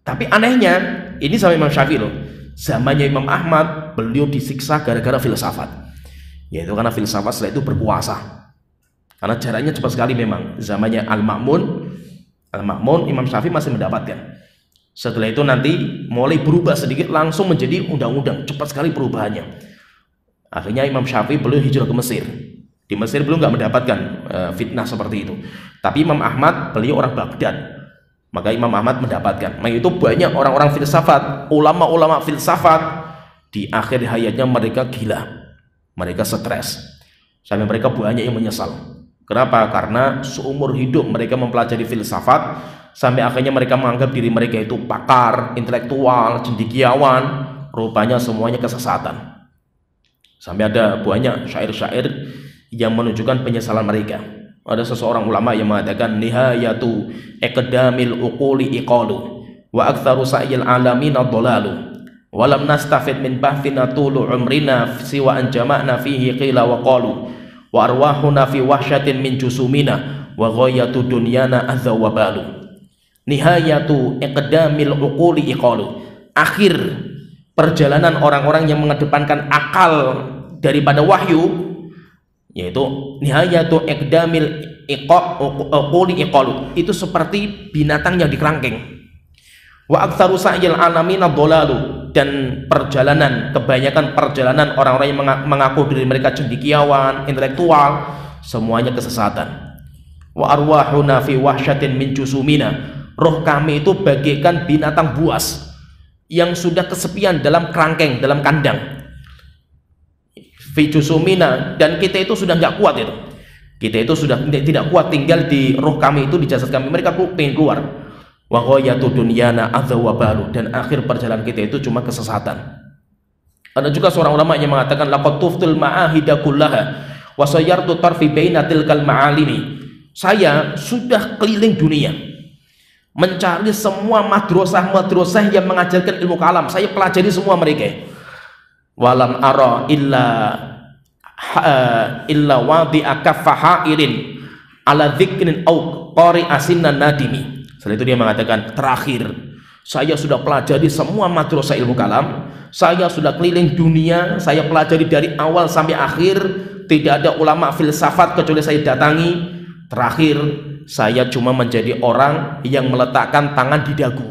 Tapi anehnya, ini sama Imam Syafi'i loh. Zamannya Imam Ahmad, beliau disiksa gara-gara filsafat. Yaitu karena filsafat setelah itu berkuasa. Karena jaraknya cepat sekali memang. Zamannya Al-Ma'mun, Imam Syafi'i masih mendapatkan. Setelah itu nanti mulai berubah sedikit, langsung menjadi undang-undang, cepat sekali perubahannya. Akhirnya Imam Syafi'i beliau hijrah ke Mesir. Di Mesir belum nggak mendapatkan fitnah seperti itu. Tapi Imam Ahmad beliau orang Baghdad, maka Imam Ahmad mendapatkan. Maka itu banyak orang-orang filsafat, ulama-ulama filsafat di akhir hayatnya mereka gila, mereka stres, sampai mereka banyak yang menyesal. Kenapa? Karena seumur hidup mereka mempelajari filsafat, sampai akhirnya mereka menganggap diri mereka itu pakar, intelektual, cendekiawan, rupanya semuanya kesesatan. Sampai ada banyak syair-syair yang menunjukkan penyesalan mereka. Ada seseorang ulama yang mengatakan nihayatu iqdamil uquli iqalu wa aktsaru sa'il alamin ad-dhalalu wa lam nastafid min bahthina tulu umrina siwa an jama'na fihi qila wa qalu wa arwahuna fi wahsyatin min jusumina wa ghayatu dunyana adza wa balu. Nihayatu iqdamil uquli iqalu, akhir perjalanan orang-orang yang mengedepankan akal daripada wahyu, yaitu nihayatu iqdamil uquli iqalu, itu seperti binatang yang dikerangkeng. Wa aktsaru sa'yil alamin ad-dhalalu, dan kebanyakan perjalanan orang-orang yang mengaku diri mereka cendekiawan, intelektual, semuanya kesesatan. Wa arwahuna fi wahsyatin min jusumina, roh kami itu bagaikan binatang buas yang sudah kesepian dalam kerangkeng, dalam kandang. Fi jusumina, dan kita itu sudah nggak kuat itu. Kita itu sudah tidak kuat tinggal di roh kami itu, di jasad kami. Mereka pengen keluar. Wa ghayatu dunyana adzawabalu, dan akhir perjalanan kita itu cuma kesesatan. Ada juga seorang ulama yang mengatakan laqad tuftul ma'ahida kullaha wa sayyartu tarfi baina tilkal ma'alimi. Saya sudah keliling dunia mencari semua madrasah yang mengajarkan ilmu kalam. Saya pelajari semua mereka. Walam ara illa wadi'a kaffahairin ala dzikrin au qari asinnan nadimi. Setelah itu dia mengatakan, terakhir saya sudah pelajari semua madrasah ilmu kalam, saya sudah keliling dunia, saya pelajari dari awal sampai akhir, tidak ada ulama filsafat kecuali saya datangi. Terakhir saya cuma menjadi orang yang meletakkan tangan di dagu,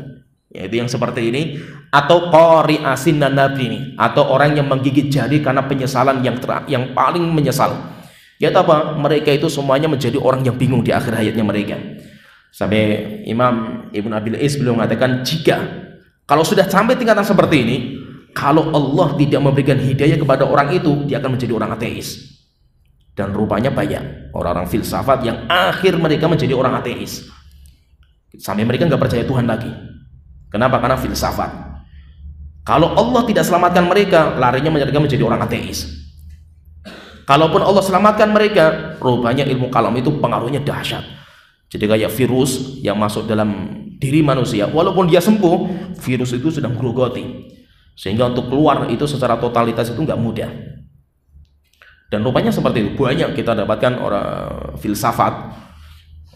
yaitu yang seperti ini, atau qari asinnan nadimi, atau orang yang menggigit jari karena penyesalan yang paling menyesal. Yaitu apa? Mereka itu semuanya menjadi orang yang bingung di akhir hayatnya mereka. Sampai Imam Ibn Abil Is beliau mengatakan, jika kalau sudah sampai tingkatan seperti ini, kalau Allah tidak memberikan hidayah kepada orang itu, dia akan menjadi orang ateis. Dan rupanya banyak orang-orang filsafat yang akhir mereka menjadi orang ateis, sampai mereka nggak percaya Tuhan lagi. Kenapa? Karena filsafat. Kalau Allah tidak selamatkan mereka, larinya mereka menjadi orang ateis. Kalaupun Allah selamatkan mereka, rupanya ilmu kalam itu pengaruhnya dahsyat. Jadi kayak virus yang masuk dalam diri manusia, walaupun dia sembuh, virus itu sedang grogoti, sehingga untuk keluar itu secara totalitas itu nggak mudah. Dan rupanya seperti itu banyak kita dapatkan orang filsafat,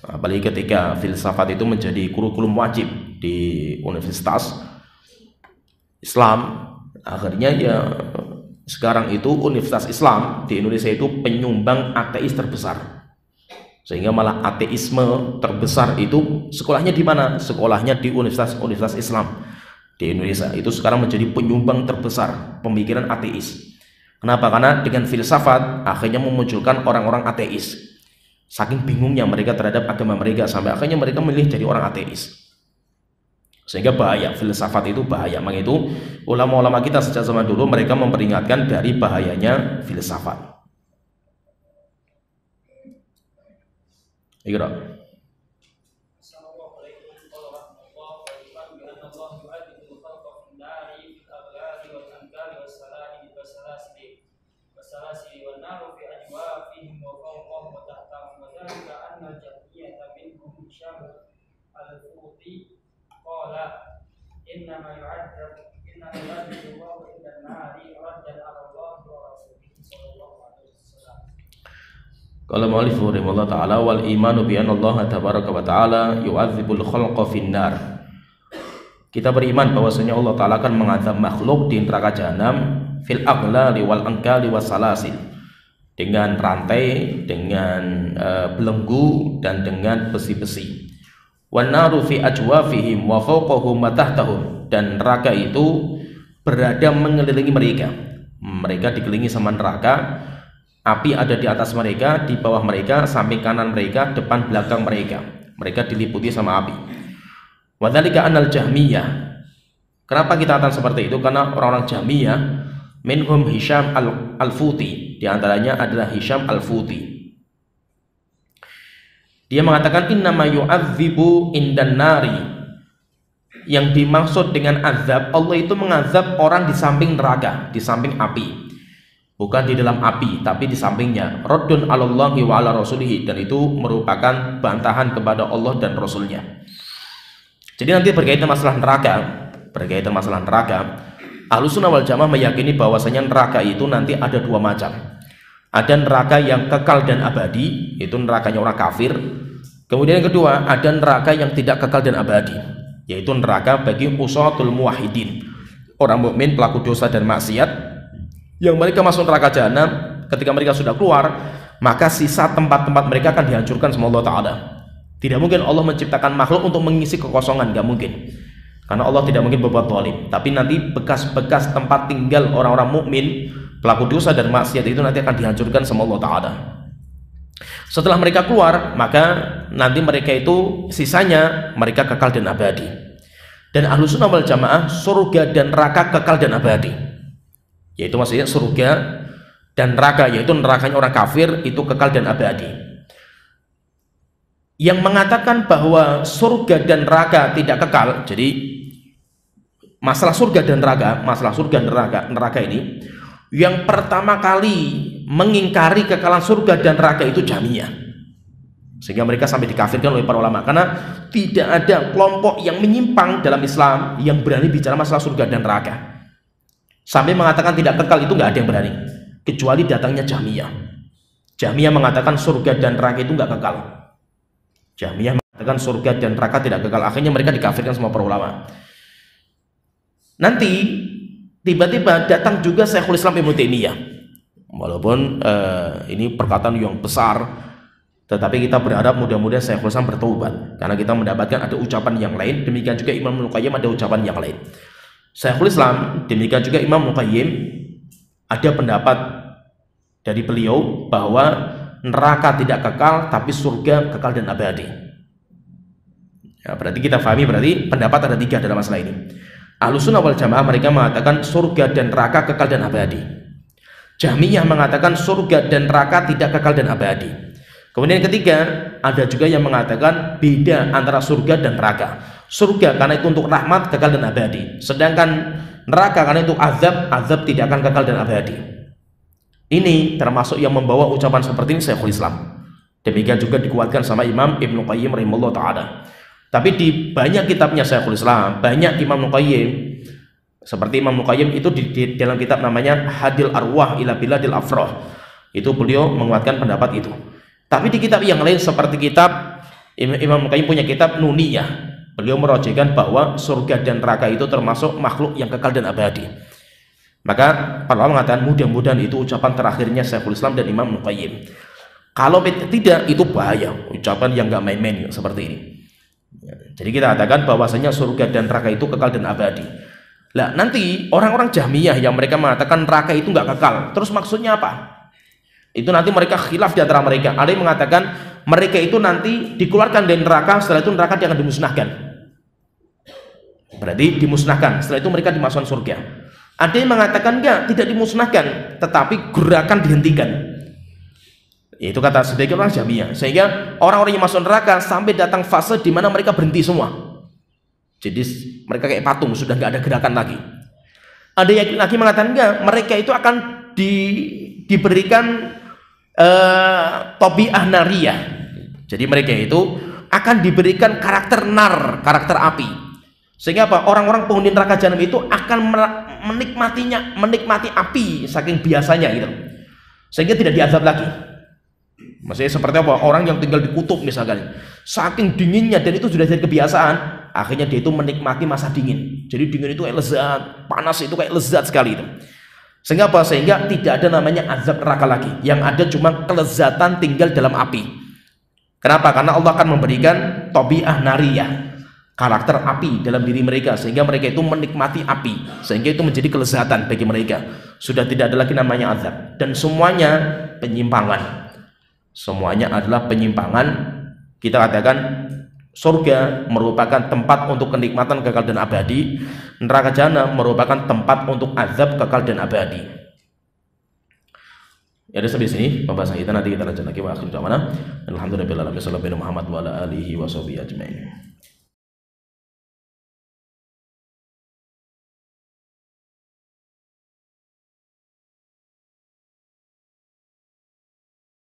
apalagi ketika filsafat itu menjadi kurikulum wajib di universitas Islam. Akhirnya ya sekarang itu Universitas Islam di Indonesia itu penyumbang ateis terbesar. Sehingga malah ateisme terbesar itu sekolahnya di mana? Sekolahnya di Universitas Islam di Indonesia. Itu sekarang menjadi penyumbang terbesar pemikiran ateis. Kenapa? Karena dengan filsafat akhirnya memunculkan orang-orang ateis. Saking bingungnya mereka terhadap agama mereka, sampai akhirnya mereka memilih jadi orang ateis. Sehingga bahaya, filsafat itu bahaya. Makanya itu ulama-ulama kita sejak zaman dulu mereka memperingatkan dari bahayanya filsafat. Iqra. Assalamualaikum warahmatullahi Qala mu'allif rahimahullah ta'ala wal imanu bi anna Allah tabaraka wa ta'ala yu'adzibul khalqa finnar. Kita beriman bahwasanya Allah Ta'ala akan mengazab makhluk di neraka jahanam fil aghlali wal angkali was salasil, dengan rantai, dengan belenggu dan dengan besi-besi. Wan naru fi ajwafihim wa fawqahum wa tahtahum, dan neraka itu berada mengelilingi mereka. Mereka dikelilingi sama neraka. Api ada di atas mereka, di bawah mereka, samping kanan mereka, depan belakang mereka. Mereka diliputi sama api. Wadzalika anal Jahmiyah. Kenapa kita katakan seperti itu? Karena orang-orang Jahmiyah, minhum Hisham al-Futi, di antaranya adalah Hisham al-Futi. Dia mengatakan innama yu'adzibu indan nari. Yang dimaksud dengan azab, Allah itu mengazab orang di samping neraka, di samping api. Bukan di dalam api, tapi di sampingnya. Raddun 'alallahi wa 'ala rasulihi, dan itu merupakan bantahan kepada Allah dan Rasulnya. Jadi nanti berkaitan masalah neraka, Ahlussunnah wal Jamaah meyakini bahwasanya neraka itu nanti ada dua macam. Ada neraka yang kekal dan abadi, itu nerakanya orang kafir. Kemudian yang kedua, ada neraka yang tidak kekal dan abadi, yaitu neraka bagi usatul muwahhidin, orang mukmin pelaku dosa dan maksiat, yang mereka masuk neraka jahanam. Ketika mereka sudah keluar, maka sisa tempat-tempat mereka akan dihancurkan sama Allah Ta'ala. Tidak mungkin Allah menciptakan makhluk untuk mengisi kekosongan, gak mungkin. Karena Allah tidak mungkin berbuat zalim. Tapi nanti bekas-bekas tempat tinggal orang-orang mukmin, pelaku dosa dan maksiat itu nanti akan dihancurkan sama Allah Ta'ala. Setelah mereka keluar, maka nanti mereka itu sisanya mereka kekal dan abadi. Dan Ahlussunnah wal Jamaah, surga dan neraka kekal dan abadi. Yaitu maksudnya surga dan neraka, yaitu nerakanya orang kafir itu kekal dan abadi. Yang mengatakan bahwa surga dan neraka tidak kekal, jadi masalah surga dan neraka ini, yang pertama kali mengingkari kekalan surga dan neraka itu Jahmiyah, sehingga mereka sampai dikafirkan oleh para ulama. Karena tidak ada kelompok yang menyimpang dalam Islam yang berani bicara masalah surga dan neraka sampai mengatakan tidak kekal, itu nggak ada yang berani kecuali datangnya Jahmiyah. Jahmiyah mengatakan surga dan neraka itu nggak kekal. Jahmiyah mengatakan surga dan neraka tidak kekal. Akhirnya mereka dikafirkan sama para ulama. Nanti tiba-tiba datang juga Syekhul Islam Ibnu Taimiyah. Walaupun ini perkataan yang besar, tetapi kita berharap mudah-mudahan Syekhul Islam bertaubat, karena kita mendapatkan ada ucapan yang lain. Demikian juga Imam Ibnu Qayyim ada ucapan yang lain. Syekhul Islam, demikian juga Imam Ibnu Qayyim, ada pendapat dari beliau bahwa neraka tidak kekal, tapi surga kekal dan abadi. Ya, berarti kita pahami, berarti pendapat ada 3 dalam masalah ini. Ahlussunnah wal Jamaah mereka mengatakan surga dan neraka kekal dan abadi. Jahmiyah mengatakan surga dan neraka tidak kekal dan abadi. Kemudian yang ketiga, ada juga yang mengatakan beda antara surga dan neraka. Surga karena itu untuk rahmat, kekal dan abadi. Sedangkan neraka karena itu azab tidak akan kekal dan abadi. Ini termasuk yang membawa ucapan seperti ini Syekhul Islam. Demikian juga dikuatkan sama Imam Ibnu Qayyim rahimahullah ta'ala. Tapi di banyak kitabnya Syekhul Islam, banyak Imam Ibnu Qayyim, seperti Imam Ibnu Qayyim itu di dalam kitab namanya Hadil Arwah ila Biladil Afrah, itu beliau menguatkan pendapat itu. Tapi di kitab yang lain seperti kitab Imam Ibnu Qayyim punya kitab Nuniyah, beliau merojihkan bahwa surga dan neraka itu termasuk makhluk yang kekal dan abadi. Maka para ulama mengatakan mudah-mudahan itu ucapan terakhirnya Syekhul Islam dan Imam Ibnu Qayyim. Kalau tidak, itu bahaya, ucapan yang nggak main-main seperti ini. Jadi kita katakan bahwasanya surga dan neraka itu kekal dan abadi. Lah nanti orang-orang Jahmiyah yang mereka mengatakan neraka itu nggak kekal, terus maksudnya apa? Itu nanti mereka khilaf di antara mereka. Ada yang mengatakan mereka itu nanti dikeluarkan dari neraka, setelah itu neraka dia akan dimusnahkan. Berarti dimusnahkan, setelah itu mereka dimasukkan surga. Ada yang mengatakan enggak, tidak dimusnahkan, tetapi gerakan dihentikan. Itu kata sebagian orang Jahmiyah. Sehingga orang-orang yang masuk neraka sampai datang fase di mana mereka berhenti semua. Jadi mereka kayak patung, sudah nggak ada gerakan lagi. Ada yang lagi mengatakan enggak, mereka itu akan diberikan tobi'ah nariyah. Jadi mereka itu akan diberikan karakter nar, karakter api. Sehingga apa? Orang-orang penghuni neraka jahanam itu akan menikmati api saking biasanya gitu. Sehingga tidak diazab lagi. Maksudnya seperti apa? Orang yang tinggal di kutub misalkan, saking dinginnya dan itu sudah jadi kebiasaan, akhirnya dia itu menikmati masa dingin. Jadi dingin itu kayak lezat, panas itu kayak lezat sekali itu. Sehingga apa? Sehingga tidak ada namanya azab neraka lagi. Yang ada cuma kelezatan tinggal dalam api. Kenapa? Karena Allah akan memberikan tobi'ah nariyah, karakter api dalam diri mereka, sehingga mereka itu menikmati api, sehingga itu menjadi kelezatan bagi mereka. Sudah tidak ada lagi namanya azab. Dan semuanya penyimpangan. Semuanya adalah penyimpangan. Kita katakan surga merupakan tempat untuk kenikmatan kekal dan abadi, neraka jahanam merupakan tempat untuk azab kekal dan abadi. Ya, ada sampai sini pembahasan kita. Nanti kita lanjut lagi wa akhiru da'wana alhamdulillahirabbil alamin. Sallallahu Muhammad wa ala alihi wa sahbihi ajmain.